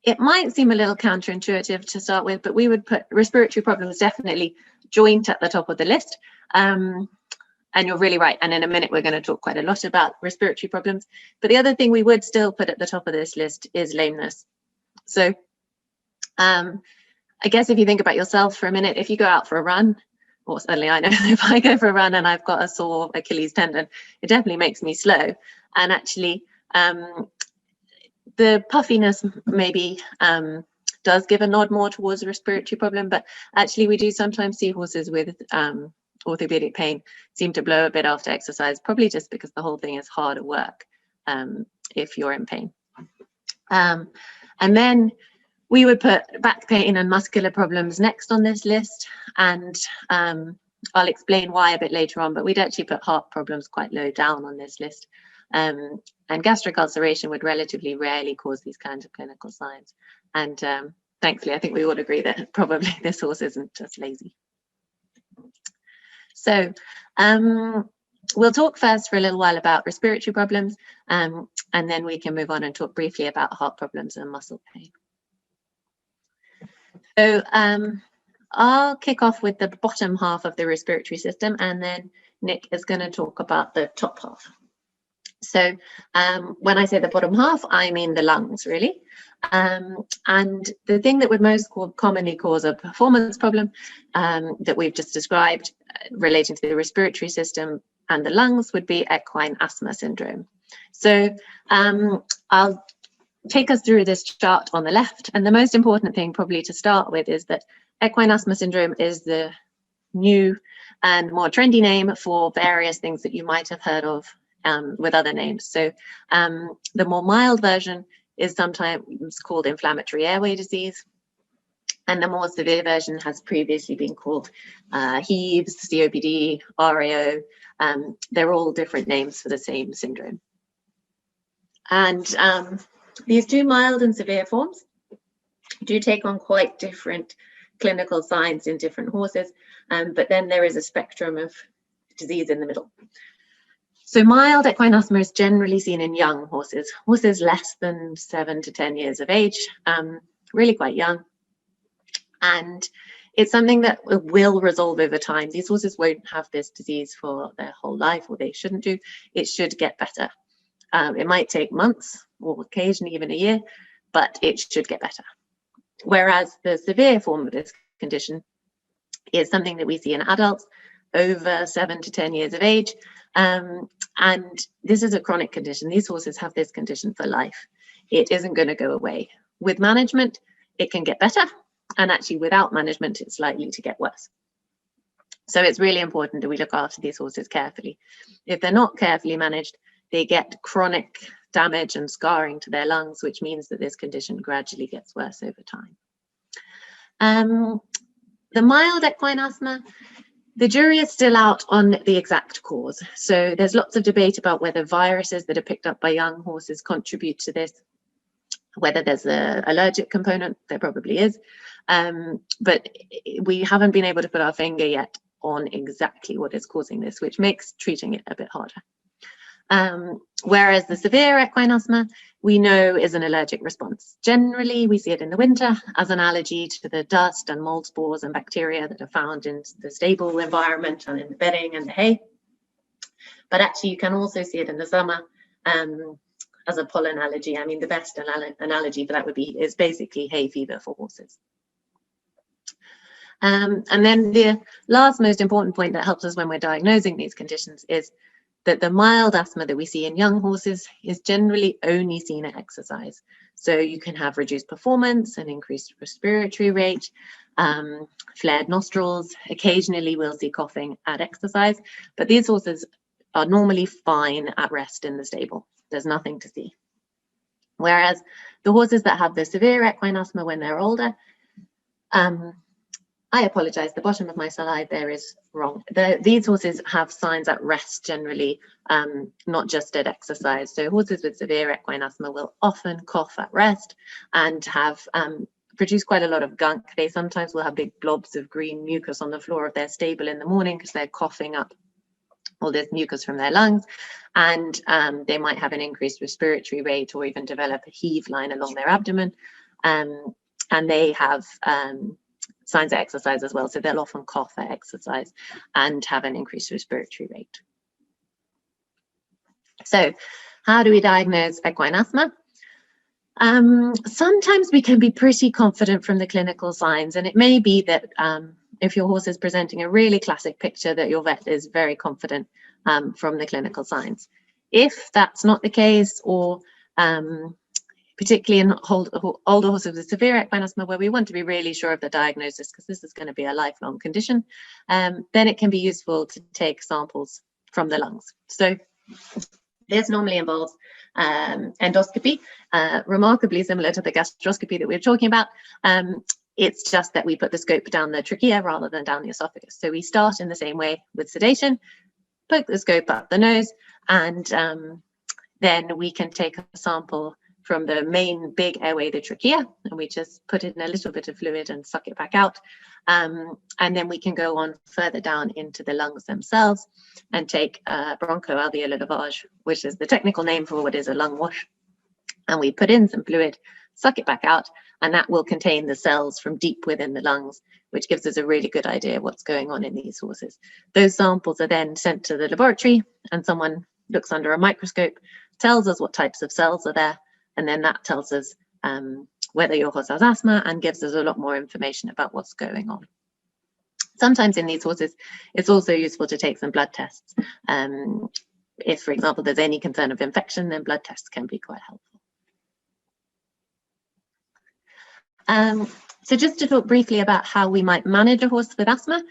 it might seem a little counterintuitive to start with, but we would put respiratory problems definitely joint at the top of the list. And you're really right. And in a minute, we're going to talk quite a lot about respiratory problems. But the other thing we would still put at the top of this list is lameness. So I guess if you think about yourself for a minute, if you go out for a run, or certainly I know if I go for a run and I've got a sore Achilles tendon, it definitely makes me slow. And actually, the puffiness maybe does give a nod more towards a respiratory problem, but actually we do sometimes see horses with orthopedic pain seem to blow a bit after exercise, probably just because the whole thing is harder work if you're in pain. And then we would put back pain and muscular problems next on this list, and I'll explain why a bit later on, but we'd actually put heart problems quite low down on this list. And gastric ulceration would relatively rarely cause these kinds of clinical signs. And thankfully, I think we all agree that probably this horse isn't just lazy. So we'll talk first for a little while about respiratory problems, and then we can move on and talk briefly about heart problems and muscle pain. So I'll kick off with the bottom half of the respiratory system, and then Nick is going to talk about the top half. So when I say the bottom half, I mean the lungs, really. And the thing that would most commonly cause a performance problem that we've just described relating to the respiratory system and the lungs would be equine asthma syndrome. So I'll take us through this chart on the left. And the most important thing probably to start with is that equine asthma syndrome is the new and more trendy name for various things that you might have heard of with other names. So the more mild version is sometimes called inflammatory airway disease, and the more severe version has previously been called HEAVS, COPD, RAO. They're all different names for the same syndrome. And these two mild and severe forms do take on quite different clinical signs in different horses, but then there is a spectrum of disease in the middle. So mild equine asthma is generally seen in young horses, horses less than 7 to 10 years of age, really quite young. And it's something that will resolve over time. These horses won't have this disease for their whole life, or they shouldn't do. It should get better. It might take months or occasionally even a year, but it should get better. Whereas the severe form of this condition is something that we see in adults over 7 to 10 years of age. And this is a chronic condition. These horses have this condition for life. It isn't going to go away. With management, it can get better. And actually, without management, it's likely to get worse. So it's really important that we look after these horses carefully. If they're not carefully managed, they get chronic damage and scarring to their lungs, which means that this condition gradually gets worse over time. The mild equine asthma, the jury is still out on the exact cause. So there's lots of debate about whether viruses that are picked up by young horses contribute to this, whether there's an allergic component. There probably is. But we haven't been able to put our finger yet on exactly what is causing this, which makes treating it a bit harder. Whereas the severe equine asthma, we know is an allergic response. Generally, we see it in the winter as an allergy to the dust and mold spores and bacteria that are found in the stable environment and in the bedding and the hay. But actually, you can also see it in the summer as a pollen allergy. I mean, the best analogy for that is basically hay fever for horses. And then the last most important point that helps us when we're diagnosing these conditions is that the mild asthma that we see in young horses is generally only seen at exercise. So you can have reduced performance, an increased respiratory rate, flared nostrils. Occasionally we'll see coughing at exercise, but these horses are normally fine at rest in the stable. There's nothing to see. Whereas the horses that have the severe equine asthma when they're older, I apologize, the bottom of my slide there is wrong. These horses have signs at rest generally, not just at exercise. So horses with severe equine asthma will often cough at rest and have produce quite a lot of gunk. They sometimes will have big blobs of green mucus on the floor of their stable in the morning because they're coughing up all this mucus from their lungs, and they might have an increased respiratory rate or even develop a heave line along their abdomen, and they have signs of exercise as well, so they'll often cough at exercise and have an increased respiratory rate. So how do we diagnose equine asthma? Sometimes we can be pretty confident from the clinical signs, and it may be that if your horse is presenting a really classic picture, that your vet is very confident from the clinical signs. If that's not the case, or particularly in older horses with severe equine asthma, where we want to be really sure of the diagnosis because this is going to be a lifelong condition, then it can be useful to take samples from the lungs. So this normally involves endoscopy, remarkably similar to the gastroscopy that we were talking about. It's just that we put the scope down the trachea rather than down the esophagus. So we start in the same way with sedation, poke the scope up the nose, and then we can take a sample from the main big airway, the trachea, and we just put in a little bit of fluid and suck it back out. And then we can go on further down into the lungs themselves and take bronchoalveolar lavage, which is the technical name for what is a lung wash. And we put in some fluid, suck it back out, and that will contain the cells from deep within the lungs, which gives us a really good idea of what's going on in these horses. Those samples are then sent to the laboratory, and someone looks under a microscope, tells us what types of cells are there, and then that tells us whether your horse has asthma and gives us a lot more information about what's going on. Sometimes in these horses, it's also useful to take some blood tests. If, for example, there's any concern of infection, then blood tests can be quite helpful. So just to talk briefly about how we might manage a horse with asthma,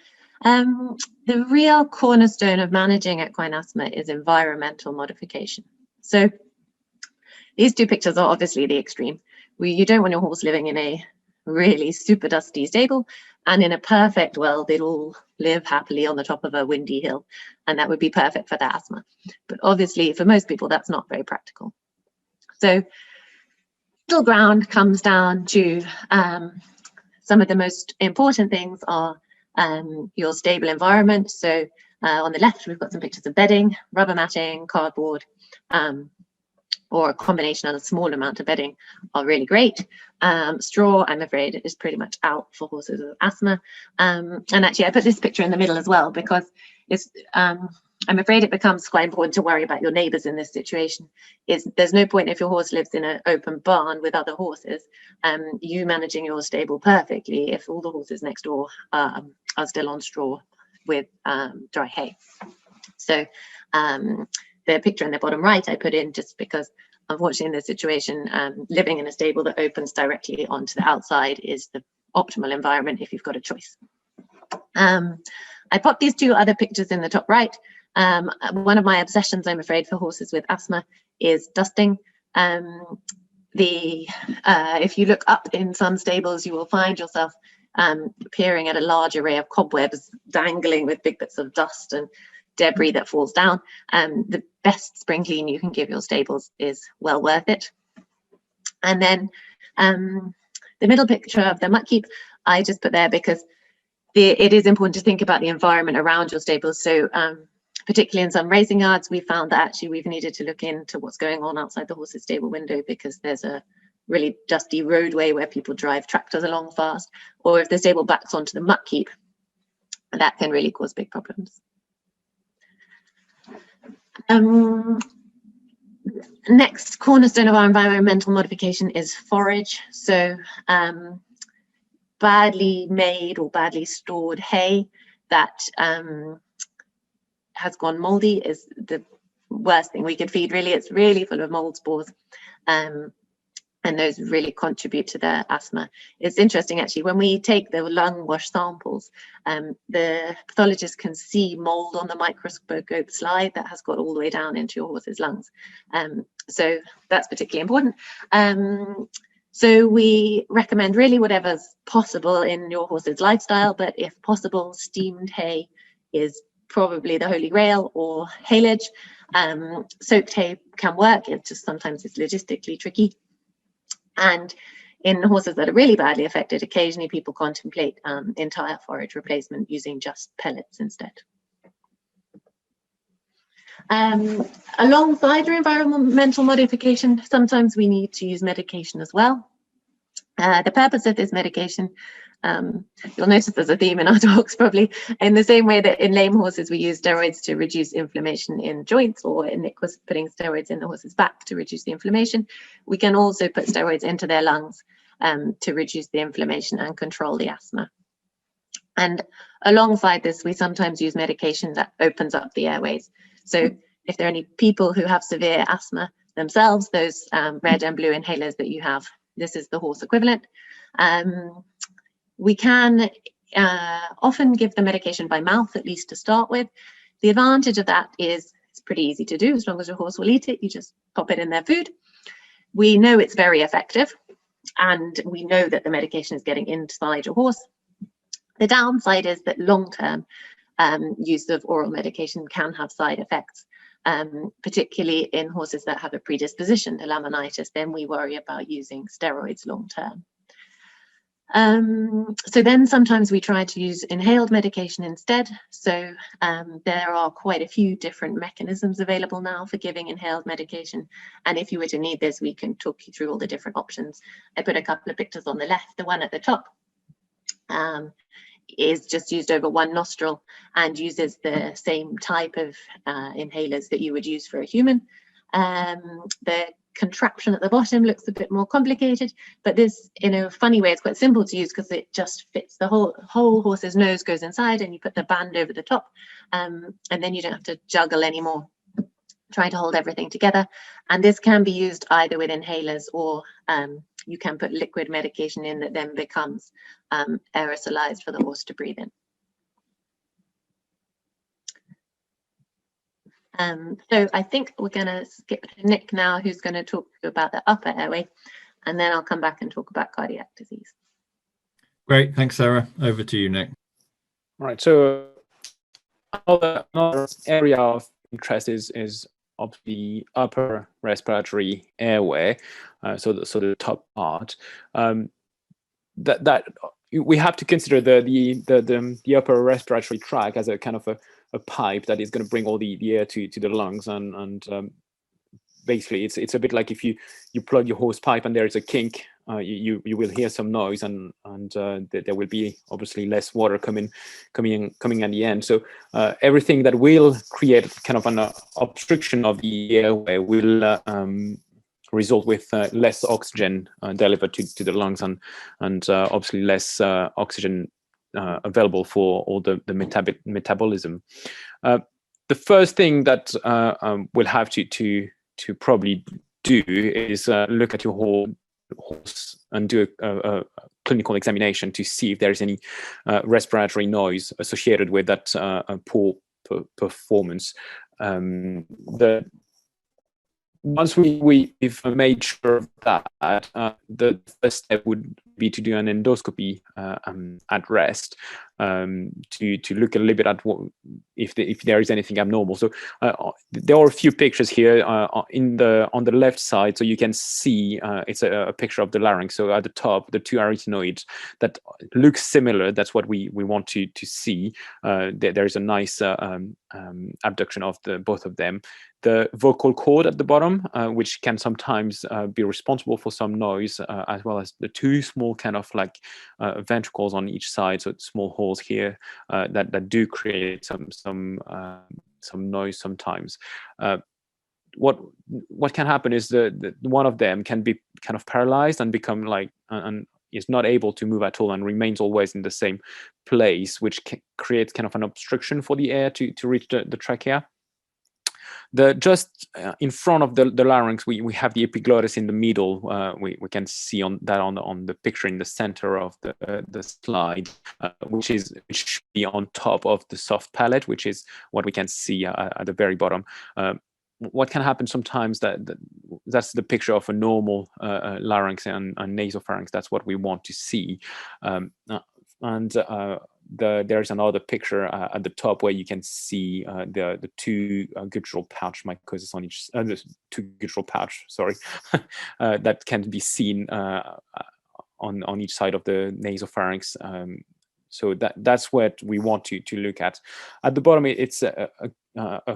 the real cornerstone of managing equine asthma is environmental modification. So these two pictures are obviously the extreme. You don't want your horse living in a really super dusty stable, and in a perfect world, they'd all live happily on the top of a windy hill, and that would be perfect for their asthma. But obviously, for most people, that's not very practical. So middle ground comes down to some of the most important things are your stable environment. So on the left, we've got some pictures of bedding, rubber matting, cardboard, or a combination of a small amount of bedding are really great. Straw, I'm afraid, is pretty much out for horses with asthma. And actually, I put this picture in the middle as well because it's, I'm afraid it becomes quite important to worry about your neighbours in this situation. There's no point if your horse lives in an open barn with other horses, you managing your stable perfectly if all the horses next door are still on straw with dry hay. So the picture in the bottom right I put in just because, unfortunately, in this situation, living in a stable that opens directly onto the outside is the optimal environment if you've got a choice. I popped these two other pictures in the top right. One of my obsessions, I'm afraid, for horses with asthma is dusting. If you look up in some stables, you will find yourself peering at a large array of cobwebs dangling with big bits of dust and debris that falls down. The best spring clean you can give your stables is well worth it. And then the middle picture of the muck heap I just put there because it is important to think about the environment around your stables. So particularly in some racing yards, we found that actually we've needed to look into what's going on outside the horse's stable window because there's a really dusty roadway where people drive tractors along fast, or if the stable backs onto the muck heap, that can really cause big problems. Next cornerstone of our environmental modification is forage. So badly made or badly stored hay that has gone moldy is the worst thing we could feed, really. It's really full of mold spores. And those really contribute to their asthma. It's interesting, actually, when we take the lung wash samples, the pathologist can see mold on the microscope slide that has got all the way down into your horse's lungs. So that's particularly important. So we recommend really whatever's possible in your horse's lifestyle, but if possible, steamed hay is probably the holy grail, or haylage. Soaked hay can work, it's just sometimes it's logistically tricky. And in horses that are really badly affected, occasionally people contemplate entire forage replacement using just pellets instead. Alongside your environmental modification, sometimes we need to use medication as well. The purpose of this medication, you'll notice there's a theme in our talks probably, in the same way that in lame horses we use steroids to reduce inflammation in joints, or in Nicolas putting steroids in the horse's back to reduce the inflammation. We can also put steroids into their lungs to reduce the inflammation and control the asthma. And alongside this, we sometimes use medication that opens up the airways. So if there are any people who have severe asthma themselves, those red and blue inhalers that you have, this is the horse equivalent. We can often give the medication by mouth, at least to start with. The advantage of that is it's pretty easy to do. As long as your horse will eat it, you just pop it in their food. We know it's very effective, and we know that the medication is getting inside your horse. The downside is that long-term use of oral medication can have side effects, particularly in horses that have a predisposition to laminitis. Then we worry about using steroids long-term. So then sometimes we try to use inhaled medication instead. So there are quite a few different mechanisms available now for giving inhaled medication. And if you were to need this, we can talk you through all the different options. I put a couple of pictures on the left. The one at the top is just used over one nostril and uses the same type of inhalers that you would use for a human. The contraption at the bottom looks a bit more complicated, but this, in a funny way, it's quite simple to use because it just fits the whole horse's nose goes inside, and you put the band over the top, and then you don't have to juggle anymore trying to hold everything together. And this can be used either with inhalers, or you can put liquid medication in that then becomes aerosolized for the horse to breathe in. So I think we're going to skip to Nick now, who's going to talk about the upper airway, and then I'll come back and talk about cardiac disease. Great, thanks, Sarah. Over to you, Nick. All right, so another area of interest is of the upper respiratory airway, so the top part. That we have to consider the upper respiratory tract as a kind of a pipe that is going to bring all the air to the lungs, and basically it's a bit like if you plug your hose pipe and there is a kink, you will hear some noise, and there will be obviously less water coming at the end. So everything that will create kind of an obstruction of the airway will result with less oxygen delivered to the lungs, and obviously less oxygen available for all the metabolism. The first thing that we'll have to probably do is look at your horse and do a clinical examination to see if there is any respiratory noise associated with that poor performance. Once we've made sure of that, the first step would be to do an endoscopy at rest, to look a little bit at if there is anything abnormal. So there are a few pictures here on the left side, so you can see it's a picture of the larynx. So at the top, the two arytenoids that looks similar. That's what we want to see. There is a nice abduction of both of them. The vocal cord at the bottom, which can sometimes be responsible for some noise, as well as the two small kind of like ventricles on each side, so small holes here that do create some noise sometimes. What can happen is the one of them can be kind of paralyzed and become like and is not able to move at all and remains always in the same place, which creates kind of an obstruction for the air to reach the trachea. Just in front of the larynx, we have the epiglottis in the middle. We can see on the picture in the center of the slide, which should be on top of the soft palate, which is what we can see at the very bottom. What can happen sometimes that's the picture of a normal larynx and nasopharynx. That's what we want to see, there's another picture at the top where you can see the two guttural pouch mycosis on each the two guttural pouch, sorry, that can be seen on each side of the nasopharynx. So that's what we want to look at. At the bottom, it's a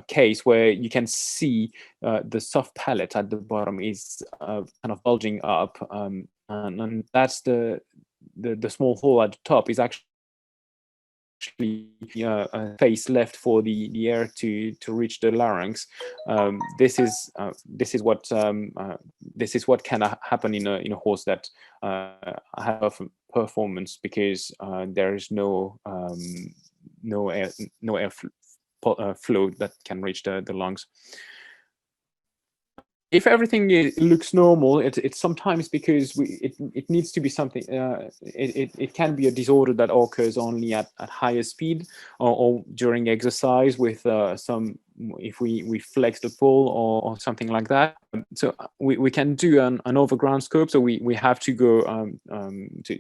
case where you can see the soft palate at the bottom is kind of bulging up, and that's the small hole at the top is actually a space left for the air to reach the larynx. This is what can happen in a horse that have performance, because there is no air flow that can reach the lungs. If everything looks normal, it's sometimes because it needs to be something. It can be a disorder that occurs only at higher speed or during exercise with some, if we flex the pole or something like that. So we can do an overground scope. So we have to go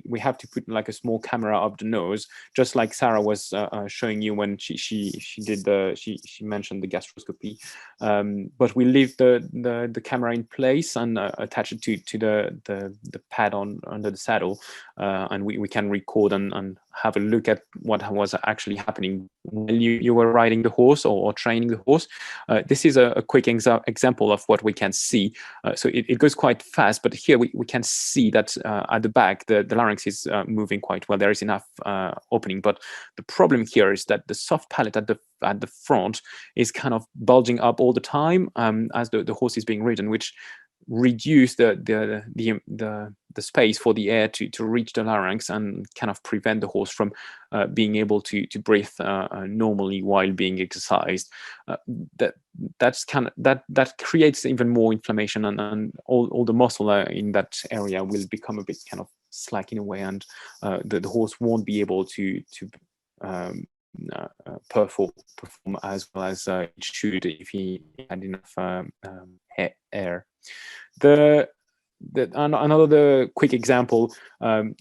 we have to put like a small camera up the nose, just like Sarah was showing you when she mentioned the gastroscopy. But we leave the camera in place and attach it to the pad under the saddle, and we can record and have a look at what was actually happening when you were riding the horse or training the horse. This is a quick example of what we can see. So it goes quite fast, but here we can see that at the back, the larynx is moving quite well. There is enough opening, but the problem here is that the soft palate at the front is kind of bulging up all the time as the horse is being ridden, which reduce the space for the air to reach the larynx and kind of prevent the horse from being able to breathe normally while being exercised. That creates even more inflammation, and all the muscle in that area will become a bit kind of slack in a way, and the horse won't be able to perform as well as it should if he had enough air. Another quick example.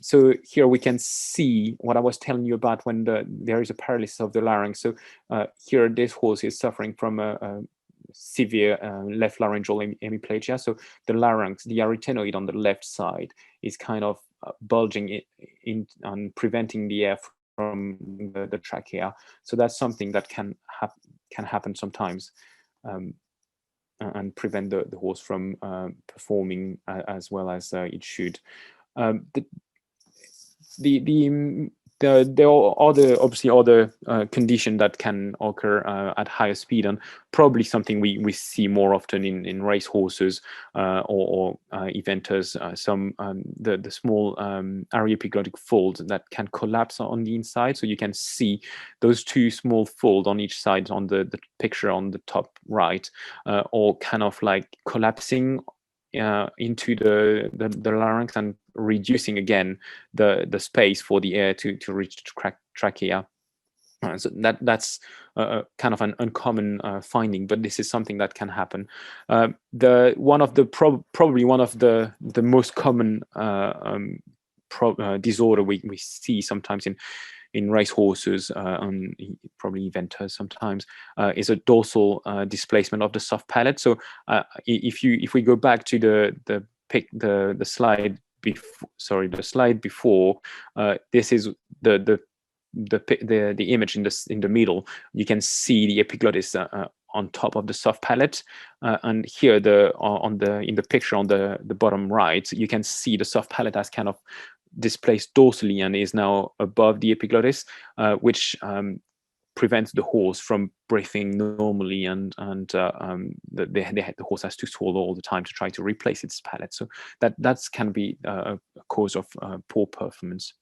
So here we can see what I was telling you about when there is a paralysis of the larynx. So here this horse is suffering from a severe left laryngeal hemiplegia. So the larynx, the arytenoid on the left side, is kind of bulging in and preventing the air from the trachea. So that's something that can happen sometimes. And prevent the horse from performing as well as it should. There are obviously other conditions that can occur at higher speed, and probably something we see more often in race horses or eventers. The small aryepiglottic folds that can collapse on the inside. So you can see those two small folds on each side on the picture on the top right, or kind of like collapsing into the larynx and reducing again the space for the air to reach the trachea. So that's kind of an uncommon finding, but this is something that can happen. Probably one of the most common disorder we see sometimes in race horses and probably eventers sometimes is a dorsal displacement of the soft palate. So if we go back to the slide before, the slide before, this is the image in the middle. You can see the epiglottis on top of the soft palate, and here in the picture on the bottom right, you can see the soft palate has kind of displaced dorsally and is now above the epiglottis, which prevents the horse from breathing normally, and the horse has to swallow all the time to try to replace its palate. So that can be a cause of poor performance.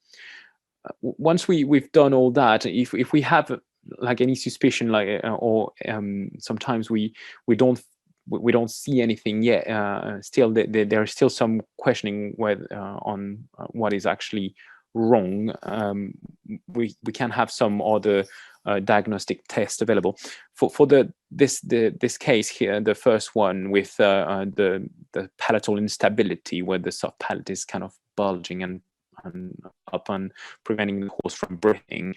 Once we've done all that, if we have like any suspicion, like or sometimes we don't see anything yet. Still, there is still some questioning on what is actually wrong. We can have some other diagnostic test available for this case here, the first one with the palatal instability, where the soft palate is kind of bulging and up and preventing the horse from breathing.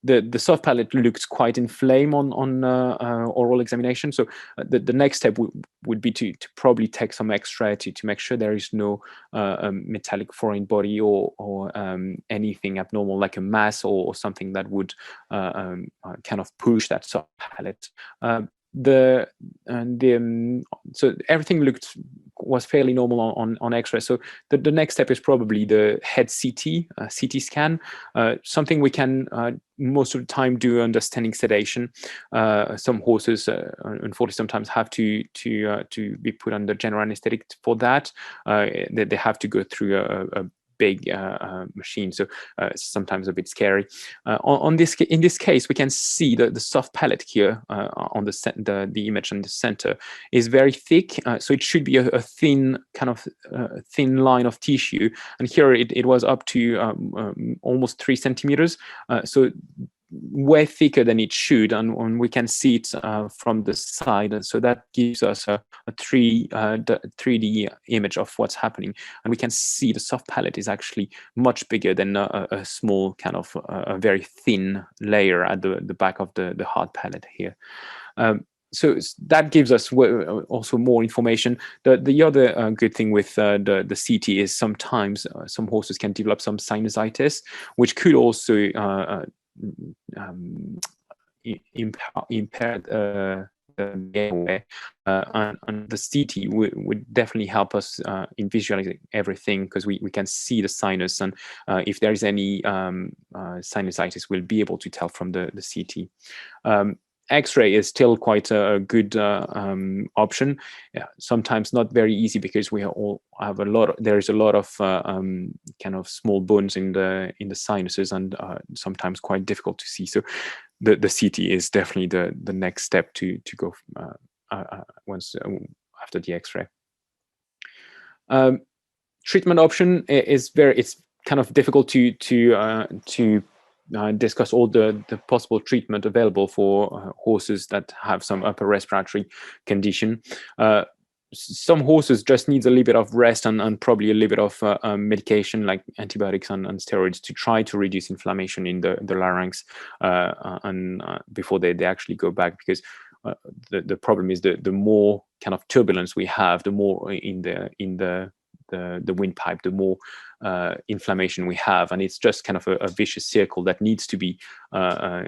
The soft palate looks quite inflamed on oral examination. So the next step would be to probably take some X-ray to make sure there is no metallic foreign body or anything abnormal, like a mass or something that would kind of push that soft palate. So everything was fairly normal on X-ray. So the next step is probably the head CT scan, something we can most of the time do under standing sedation. Some horses, unfortunately, sometimes have to be put under general anesthetic for that. They have to go through a big machine, so sometimes a bit scary. In this case, we can see the soft palate here on the image in the center is very thick, so it should be a thin kind of thin line of tissue, and here it was up to almost 3 centimeters, so way thicker than it should, and we can see it from the side, and so that gives us a 3D image of what's happening, and we can see the soft palate is actually much bigger than a small kind of a very thin layer at the back of the hard palate here. So that gives us also more information. The other good thing with the CT is sometimes some horses can develop some sinusitis, which could also impair the airway, and the CT would definitely help us in visualizing everything, because we can see the sinus, and if there is any sinusitis, we'll be able to tell from the CT. X-ray is still quite a good option. Yeah, sometimes not very easy, because we all have there is a lot of kind of small bones in the sinuses, and sometimes quite difficult to see. So the CT is definitely the next step to go once after the X-ray. Treatment option is it's kind of difficult to discuss all the possible treatment available for horses that have some upper respiratory condition. Some horses just needs a little bit of rest and probably a little bit of medication like antibiotics and steroids to try to reduce inflammation in the larynx and before they actually go back, because the problem is the more kind of turbulence we have, the more in the windpipe, the more inflammation we have, and it's just kind of a vicious circle that needs to be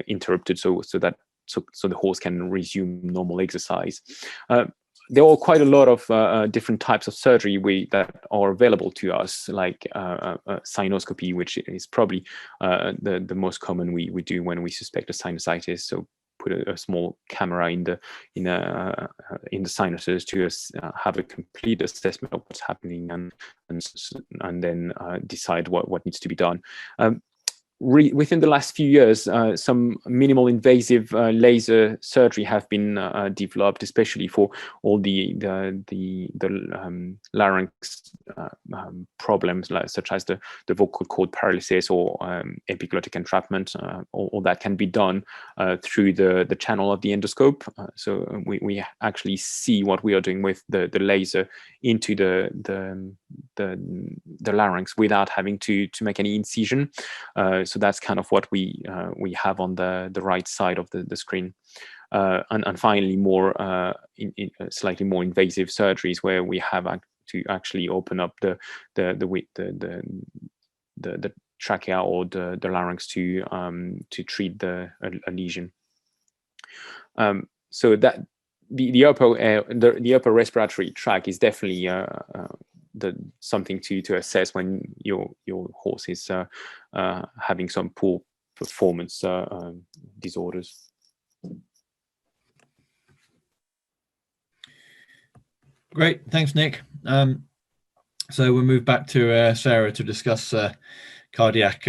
interrupted so the horse can resume normal exercise. There are quite a lot of different types of surgery that are available to us, like sinoscopy, which is probably the most common we do when we suspect a sinusitis. So put a small camera in the sinuses to have a complete assessment of what's happening, and then decide what needs to be done. Within the last few years, some minimal invasive laser surgery have been developed, especially for all the larynx problems, such as the vocal cord paralysis or epiglottic entrapment. All that can be done through the channel of the endoscope. So we actually see what we are doing with the laser into the larynx without having to make any incision. So that's kind of what we have on the right side of the screen. And finally, slightly more invasive surgeries where we have to actually open up the trachea or the larynx to treat a lesion. So that the upper respiratory tract is definitely something to assess when your horse is having some poor performance disorders. Great, thanks, Nick. So we'll move back to Sarah to discuss cardiac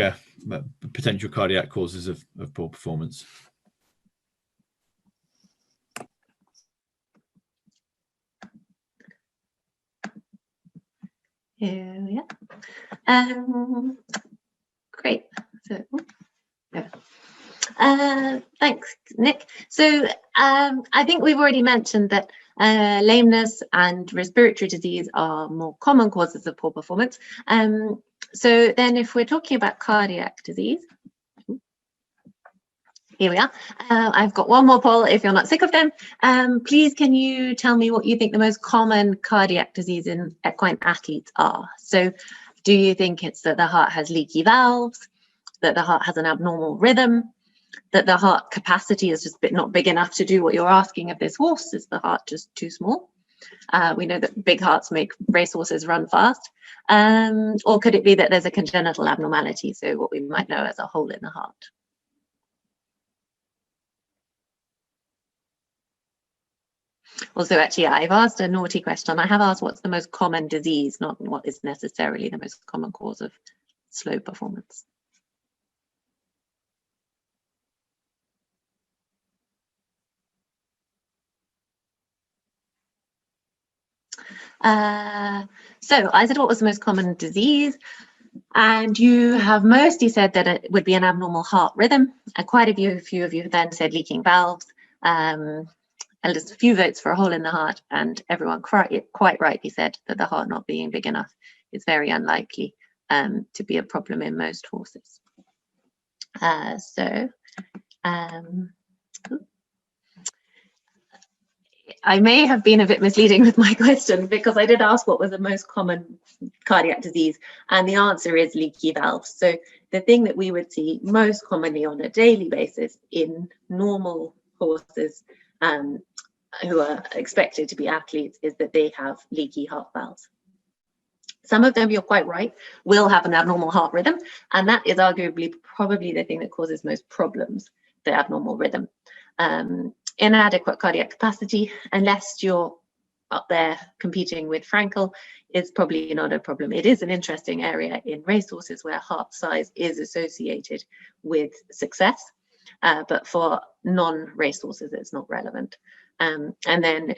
potential cardiac causes of poor performance. Yeah. Great. So, thanks, Nick. So I think we've already mentioned that lameness and respiratory disease are more common causes of poor performance. So then if we're talking about cardiac disease, here we are. I've got one more poll if you're not sick of them. Please, can you tell me what you think the most common cardiac disease in equine athletes are? So do you think it's that the heart has leaky valves, that the heart has an abnormal rhythm, that the heart capacity is just not big enough to do what you're asking of this horse? Is the heart just too small? We know that big hearts make racehorses run fast. Or could it be that there's a congenital abnormality, so what we might know as a hole in the heart? Also, actually, I've asked a naughty question. I have asked what's the most common disease, not what is necessarily the most common cause of slow performance. So I said what was the most common disease, and you have mostly said that it would be an abnormal heart rhythm. Quite a few of you then said leaking valves. And just a few votes for a hole in the heart, and everyone quite rightly said that the heart not being big enough is very unlikely to be a problem in most horses. I may have been a bit misleading with my question, because I did ask what was the most common cardiac disease, and the answer is leaky valves. So the thing that we would see most commonly on a daily basis in normal horses who are expected to be athletes is that they have leaky heart valves. Some of them, you're quite right, will have an abnormal heart rhythm, and that is arguably probably the thing that causes most problems, the abnormal rhythm. Inadequate cardiac capacity, unless you're up there competing with Frankel, is probably not a problem. It is an interesting area in racehorses where heart size is associated with success, but for non-racehorses, it's not relevant. And then,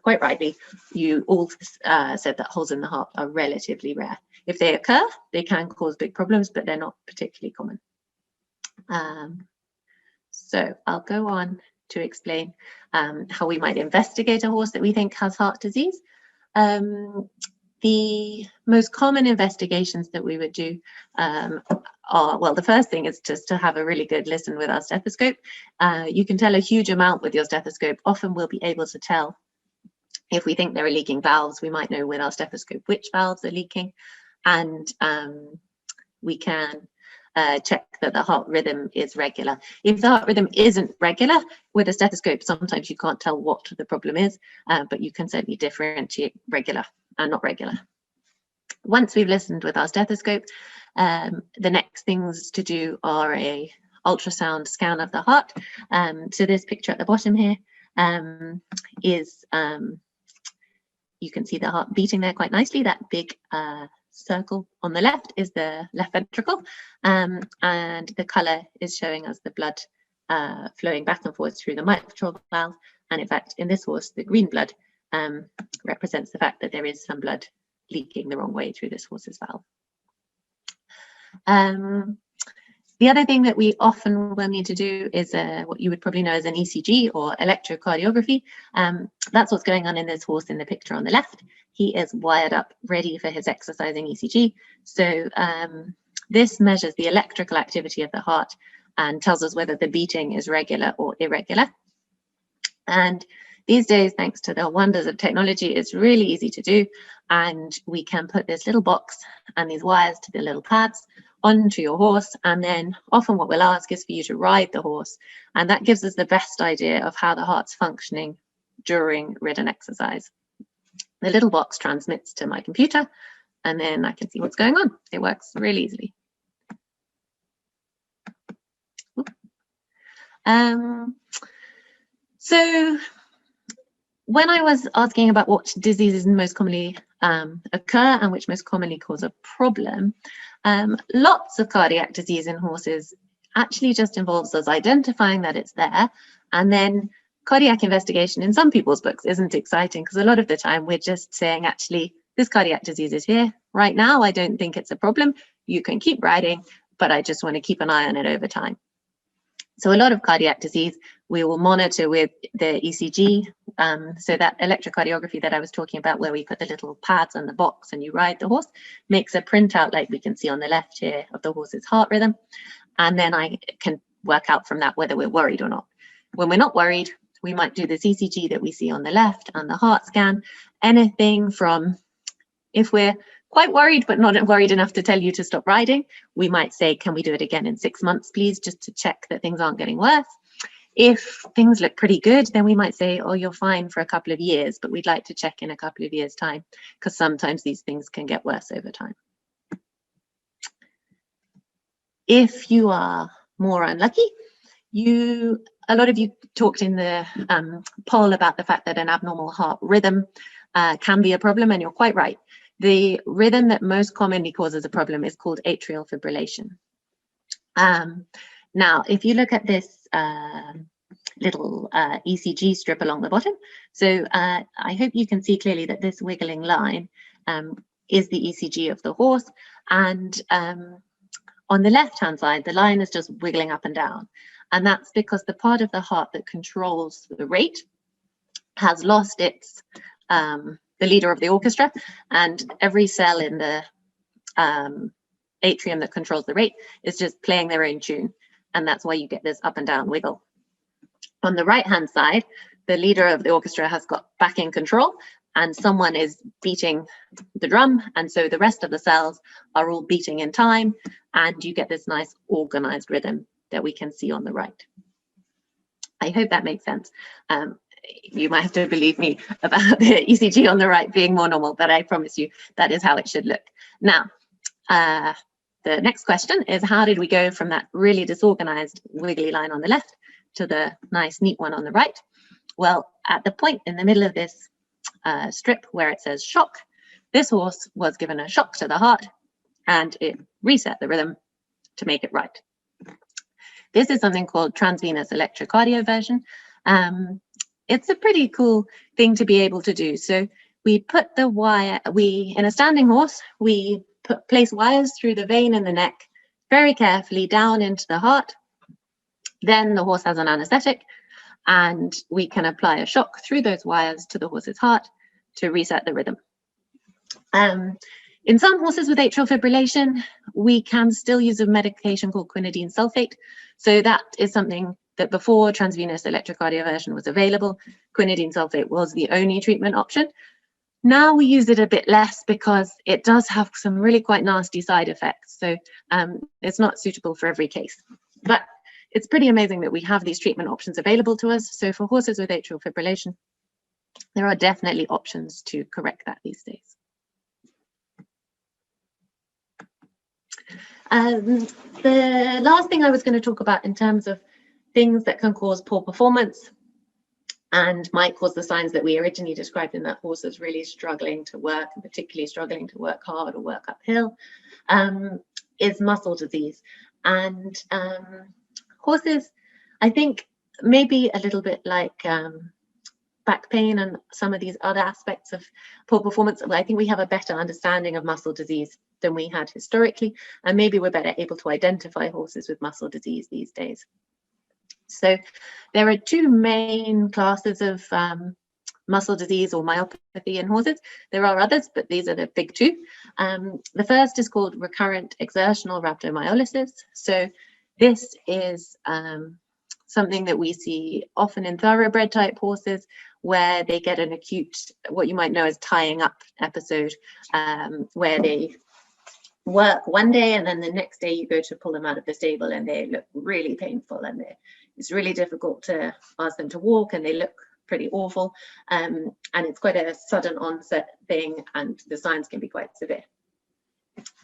quite rightly, you all said that holes in the heart are relatively rare. If they occur, they can cause big problems, but they're not particularly common. So I'll go on to explain how we might investigate a horse that we think has heart disease. The most common investigations that we would do are, well, the first thing is just to have a really good listen with our stethoscope. You can tell a huge amount with your stethoscope. Often we'll be able to tell if we think there are leaking valves. We might know with our stethoscope which valves are leaking, and we can check that the heart rhythm is regular. If the heart rhythm isn't regular with a stethoscope, sometimes you can't tell what the problem is, but you can certainly differentiate regular and not regular. Once we've listened with our stethoscope, the next things to do are a ultrasound scan of the heart. So this picture at the bottom here is, you can see the heart beating there quite nicely. That big circle on the left is the left ventricle, and the color is showing us the blood flowing back and forth through the mitral valve. And in fact, in this horse, the green blood represents the fact that there is some blood leaking the wrong way through this horse's valve. The other thing that we often will need to do is what you would probably know as an ECG or electrocardiography. That's what's going on in this horse in the picture on the left. He is wired up, ready for his exercising ECG. So this measures the electrical activity of the heart and tells us whether the beating is regular or irregular. And these days, thanks to the wonders of technology, it's really easy to do. And we can put this little box and these wires to the little pads onto your horse. And then often what we'll ask is for you to ride the horse. And that gives us the best idea of how the heart's functioning during ridden exercise. The little box transmits to my computer, and then I can see what's going on. It works really easily. So when I was asking about what diseases most commonly occur and which most commonly cause a problem, Lots of cardiac disease in horses actually just involves us identifying that it's there, and then cardiac investigation in some people's books isn't exciting, because a lot of the time we're just saying, actually, this cardiac disease is here right now. I don't think it's a problem. You can keep riding, but I just want to keep an eye on it over time. So a lot of cardiac disease we will monitor with the ECG. So that electrocardiography that I was talking about, where we put the little pads on the box and you ride the horse, makes a printout like we can see on the left here of the horse's heart rhythm. And then I can work out from that whether we're worried or not. When we're not worried, we might do this ECG that we see on the left and the heart scan. Anything from, if we're quite worried but not worried enough to tell you to stop riding, we might say, can we do it again in 6 months, please, just to check that things aren't getting worse. If things look pretty good, then we might say, oh, you're fine for a couple of years, but we'd like to check in a couple of years' time, because sometimes these things can get worse over time. If you are more unlucky, a lot of you talked in the poll about the fact that an abnormal heart rhythm can be a problem, and you're quite right. The rhythm that most commonly causes a problem is called atrial fibrillation. Now, if you look at this little ECG strip along the bottom, so I hope you can see clearly that this wiggling line is the ECG of the horse, and on the left-hand side, the line is just wiggling up and down, and that's because the part of the heart that controls the rate has lost its the leader of the orchestra, and every cell in the atrium that controls the rate is just playing their own tune, and that's why you get this up and down wiggle. On the right-hand side, the leader of the orchestra has got back in control, and someone is beating the drum, and so the rest of the cells are all beating in time, and you get this nice organized rhythm that we can see on the right. I hope that makes sense. You might have to believe me about the ECG on the right being more normal, but I promise you that is how it should look. Now, the next question is, how did we go from that really disorganized wiggly line on the left to the nice neat one on the right? Well, at the point in the middle of this strip where it says shock, this horse was given a shock to the heart and it reset the rhythm to make it right. This is something called transvenous electrocardioversion. It's a pretty cool thing to be able to do. So we put the wire, in a standing horse, we place wires through the vein in the neck very carefully down into the heart. Then the horse has an anesthetic, and we can apply a shock through those wires to the horse's heart to reset the rhythm. In some horses with atrial fibrillation, we can still use a medication called quinidine sulfate. So that is something that before transvenous electrocardioversion was available, quinidine sulfate was the only treatment option. Now we use it a bit less because it does have some really quite nasty side effects. So it's not suitable for every case. But it's pretty amazing that we have these treatment options available to us. So for horses with atrial fibrillation, there are definitely options to correct that these days. The last thing I was going to talk about in terms of things that can cause poor performance and might cause the signs that we originally described in that horse is really struggling to work, and particularly struggling to work hard or work uphill, is muscle disease. And horses, I think, maybe a little bit like back pain and some of these other aspects of poor performance, I think we have a better understanding of muscle disease than we had historically, and maybe we're better able to identify horses with muscle disease these days. So there are two main classes of muscle disease or myopathy in horses. There are others, but these are the big two. The first is called recurrent exertional rhabdomyolysis. So this is something that we see often in thoroughbred type horses, where they get an acute, what you might know as tying up episode, where they work one day and then the next day you go to pull them out of the stable and they look really painful, and it's really difficult to ask them to walk, and they look pretty awful, and it's quite a sudden onset thing, and the signs can be quite severe.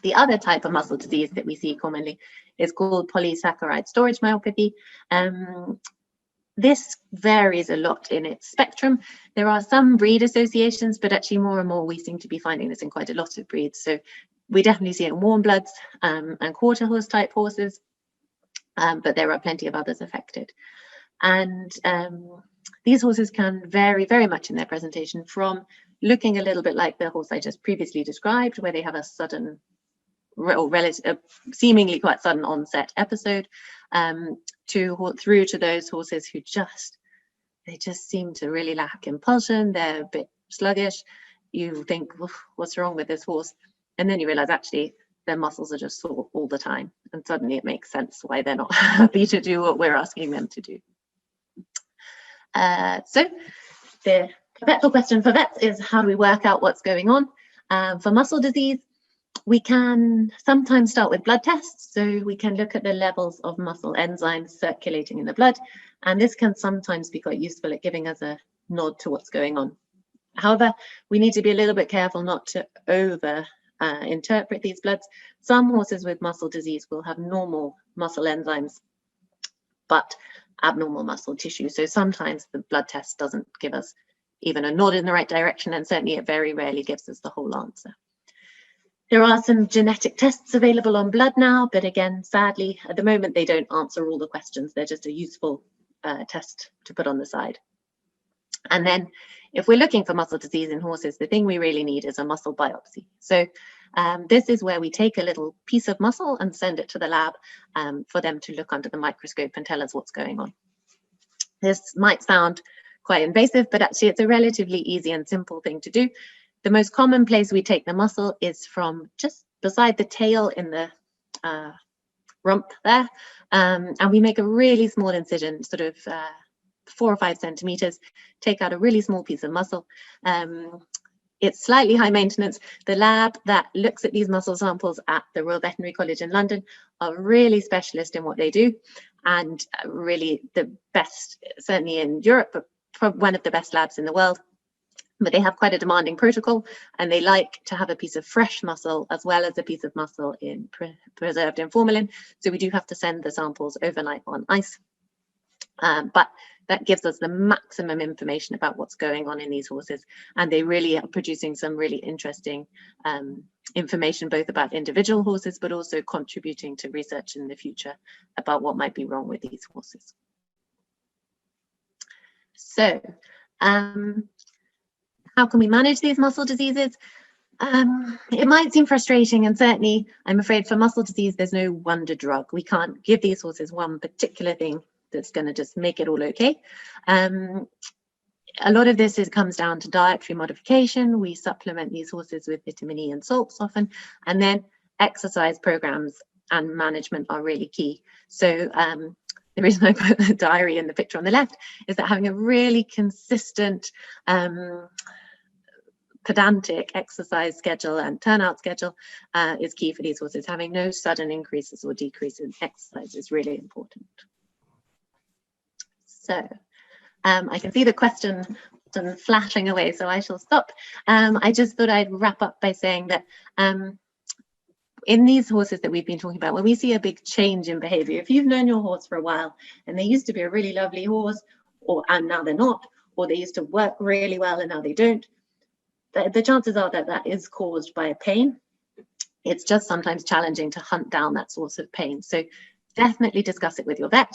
The other type of muscle disease that we see commonly is called polysaccharide storage myopathy. This varies a lot in its spectrum. There are some breed associations, but actually more and more we seem to be finding this in quite a lot of breeds. So We definitely see it in warm bloods and quarter horse type horses, but there are plenty of others affected. And these horses can vary very much in their presentation, from looking a little bit like the horse I just previously described, where they have a sudden or seemingly quite sudden onset episode, through to those horses who they just seem to really lack impulsion. They're a bit sluggish. You think, what's wrong with this horse? And then you realize actually their muscles are just sore all the time, and suddenly it makes sense why they're not happy to do what we're asking them to do. So the perpetual question for vets is, how do we work out what's going on? For muscle disease, we can sometimes start with blood tests. So we can look at the levels of muscle enzymes circulating in the blood, and this can sometimes be quite useful at giving us a nod to what's going on. However, we need to be a little bit careful not to interpret these bloods. Some horses with muscle disease will have normal muscle enzymes, but abnormal muscle tissue. So sometimes the blood test doesn't give us even a nod in the right direction, and certainly it very rarely gives us the whole answer. There are some genetic tests available on blood now, but again, sadly, at the moment, they don't answer all the questions. They're just a useful test to put on the side. And then if we're looking for muscle disease in horses, the thing we really need is a muscle biopsy. So this is where we take a little piece of muscle and send it to the lab for them to look under the microscope and tell us what's going on. This might sound quite invasive, but actually it's a relatively easy and simple thing to do. The most common place we take the muscle is from just beside the tail in the rump there. And we make a really small incision, sort of 4 or 5 centimeters, take out a really small piece of muscle. It's slightly high maintenance. The lab that looks at these muscle samples at the Royal Veterinary College in London are really specialist in what they do, and really the best, certainly in Europe, but probably one of the best labs in the world. But they have quite a demanding protocol, and they like to have a piece of fresh muscle as well as a piece of muscle preserved in formalin. So we do have to send the samples overnight on ice. But that gives us the maximum information about what's going on in these horses. And they really are producing some really interesting information, both about individual horses, but also contributing to research in the future about what might be wrong with these horses. So how can we manage these muscle diseases? It might seem frustrating, and certainly I'm afraid for muscle disease, there's no wonder drug. We can't give these horses one particular thing that's going to just make it all okay. A lot of this comes down to dietary modification. We supplement these horses with vitamin E and salts often, and then exercise programs and management are really key. So the reason I put the diary in the picture on the left is that having a really consistent pedantic exercise schedule and turnout schedule is key for these horses. Having no sudden increases or decreases in exercise is really important. So I can see the question flashing away, so I shall stop. I just thought I'd wrap up by saying that in these horses that we've been talking about, when we see a big change in behavior, if you've known your horse for a while and they used to be a really lovely horse, and now they're not, or they used to work really well and now they don't, the chances are that that is caused by a pain. It's just sometimes challenging to hunt down that source of pain. So definitely discuss it with your vet.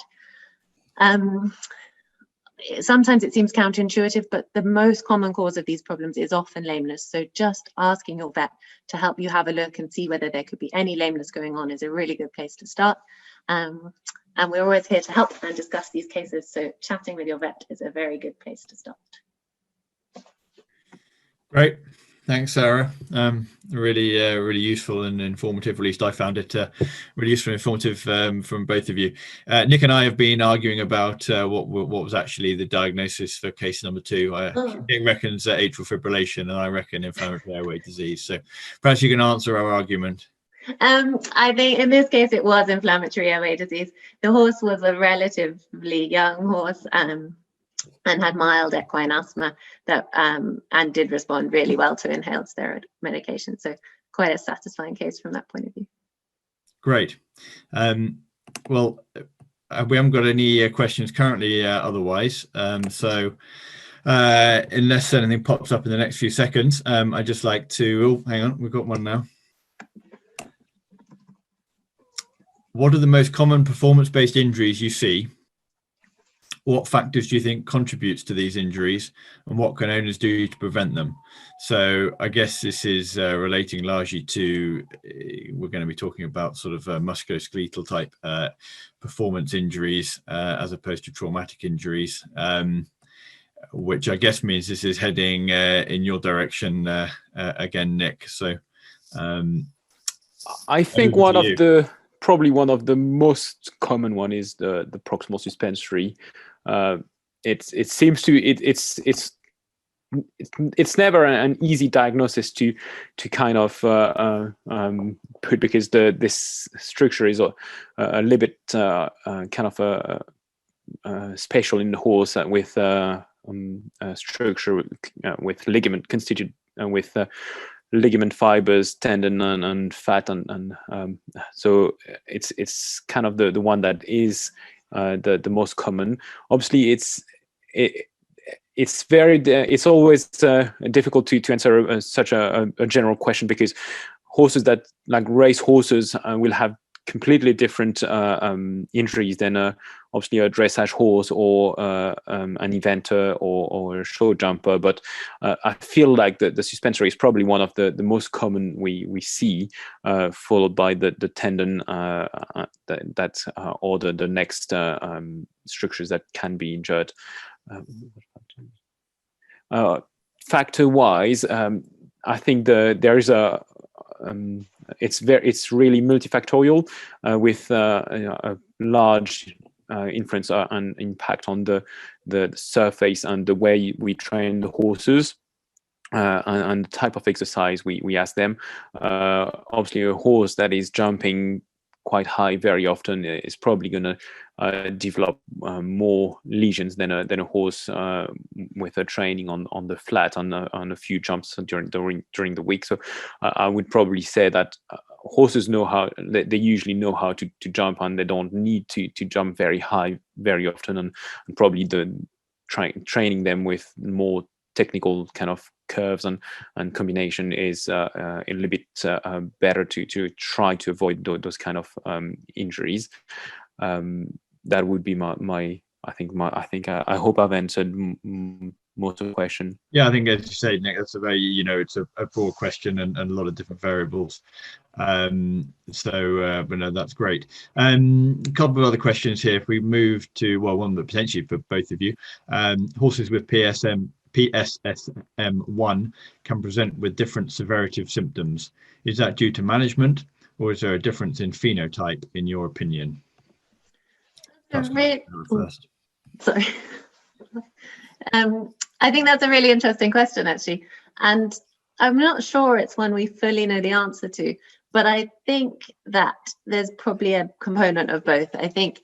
Sometimes it seems counterintuitive, but the most common cause of these problems is often lameness. So just asking your vet to help you have a look and see whether there could be any lameness going on is a really good place to start. And we're always here to help and discuss these cases. So chatting with your vet is a very good place to start. Great. Thanks, Sarah. Really useful and informative. At least I found it really useful and informative from both of you. Nick and I have been arguing about what was actually the diagnosis for case number 2. Nick reckons atrial fibrillation, and I reckon inflammatory airway disease. So perhaps you can answer our argument. I think in this case it was inflammatory airway disease. The horse was a relatively young horse and had mild equine asthma that and did respond really well to inhaled steroid medication. So quite a satisfying case from that point of view. Great. Well, we haven't got any questions currently otherwise. So unless anything pops up in the next few seconds, I'd just like to, oh, hang on, we've got one now. what are the most common performance-based injuries you see? What factors do you think contributes to these injuries, and what can owners do to prevent them? So I guess this is relating largely to, we're going to be talking about sort of musculoskeletal type performance injuries as opposed to traumatic injuries, which I guess means this is heading in your direction again, Nick. So I think probably one of the most common one is the proximal suspensory. It seems to it's never an easy diagnosis to kind of put, because this structure is a little bit kind of special in the horse with structure with ligament constituted with ligament fibers, tendon, and fat, and so it's kind of the one that is the most common. Obviously, it's always difficult to answer such a general question, because horses that, like race horses, will have completely different injuries than obviously a dressage horse or an eventer or a show jumper. But I feel like the suspensory is probably one of the most common we see, followed by the tendon that or the next structures that can be injured. Factor wise, I think there is a it's really multifactorial, with a large influence and impact on the surface and the way we train the horses, and the type of exercise we ask them. Obviously, a horse that is jumping quite high very often is probably going to develop more lesions than a horse with a training on the flat on a few jumps during the week. So I would probably say that horses know how, they usually know how to jump, and they don't need to jump very high very often, and probably training them with more technical kind of curves and combination is a little bit better to try to avoid those kind of injuries. That would be my I hope I've answered most of the question. Yeah, I think, as you say, Nick, that's a very, it's a broad question and a lot of different variables. But no, that's great. A couple of other questions here. If we move to, well, one that potentially for both of you, horses with PSSM1 can present with different severity of symptoms. Is that due to management, or is there a difference in phenotype, in your opinion? First. Sorry. I think that's a really interesting question, actually, and I'm not sure it's one we fully know the answer to, but I think that there's probably a component of both. I think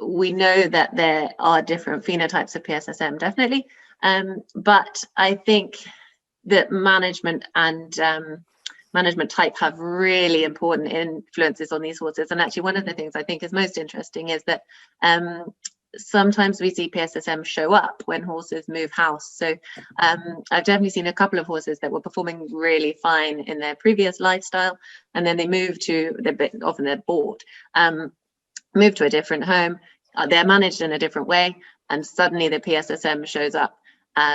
we know that there are different phenotypes of PSSM, definitely, but I think that management and management type have really important influences on these horses. And actually, one of the things I think is most interesting is that sometimes we see PSSM show up when horses move house. So I've definitely seen a couple of horses that were performing really fine in their previous lifestyle, and then they move to, often they're bored, move to a different home, they're managed in a different way, and suddenly the PSSM shows up.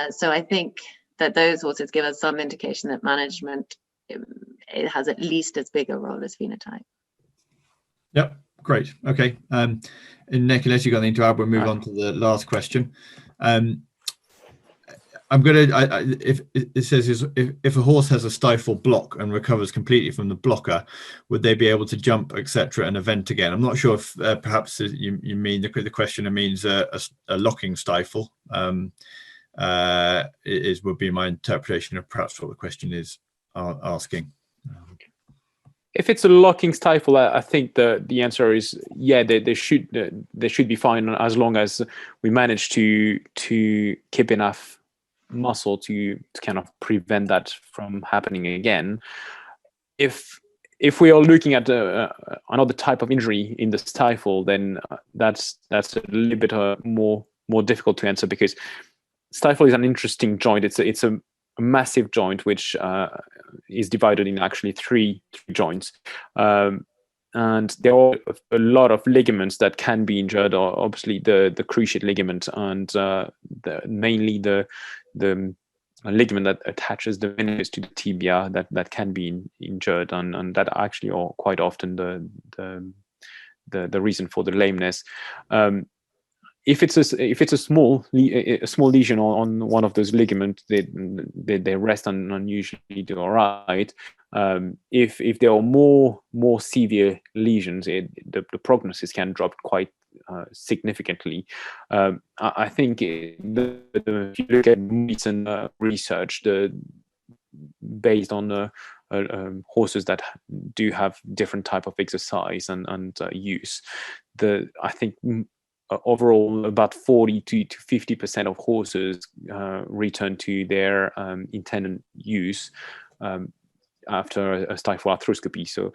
So I think that those horses give us some indication that management, it has at least as big a role as phenotype. Yep, great. Okay. And Nicolas, you got anything to add? We'll move on to the last question. I'm going to, if it says, if a horse has a stifle block and recovers completely from the blocker, would they be able to jump, etc., and event again? I'm not sure if perhaps you mean the question means a locking stifle. Would be my interpretation of perhaps what the question is asking. If it's a locking stifle, I think the answer is yeah, they should be fine, as long as we manage to keep enough muscle to kind of prevent that from happening again. If we are looking at another type of injury in the stifle, then that's a little bit more difficult to answer, because stifle is an interesting joint. It's a massive joint which is divided in actually three joints. and there are a lot of ligaments that can be injured, or obviously the cruciate ligament, and mainly the ligament that attaches the meniscus to the tibia that can be injured, and that actually are quite often the reason for the lameness. If it's a small lesion on one of those ligaments, they rest and usually do all right. If there are more severe lesions, the prognosis can drop quite significantly. I think if you look at recent research, based on horses that do have different type of exercise and use, I think overall about 40 to 50% of horses return to their intended use after a stifle arthroscopy. So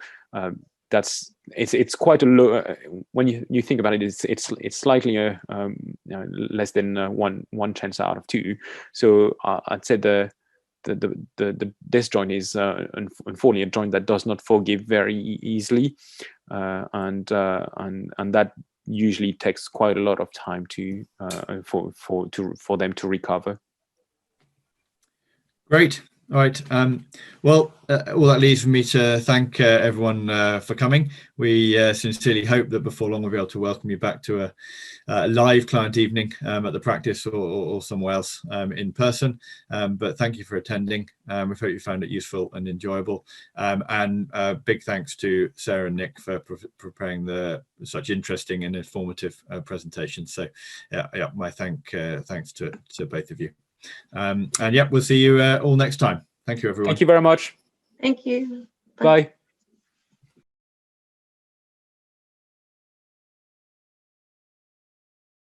it's quite a low. When you think about it, it's slightly less than one chance out of two. So I'd say the disc joint is unfortunately a joint that does not forgive very easily, and that usually takes quite a lot of time for them to recover. Great. All right. Well, all that leaves for me to thank everyone for coming. We sincerely hope that before long we'll be able to welcome you back to a live client evening at the practice or somewhere else in person. But thank you for attending. We hope you found it useful and enjoyable. And big thanks to Sarah and Nick for preparing such interesting and informative presentations. So yeah, my thanks to both of you. And yeah, we'll see you all next time. Thank you, everyone. Thank you very much. Thank you. Bye.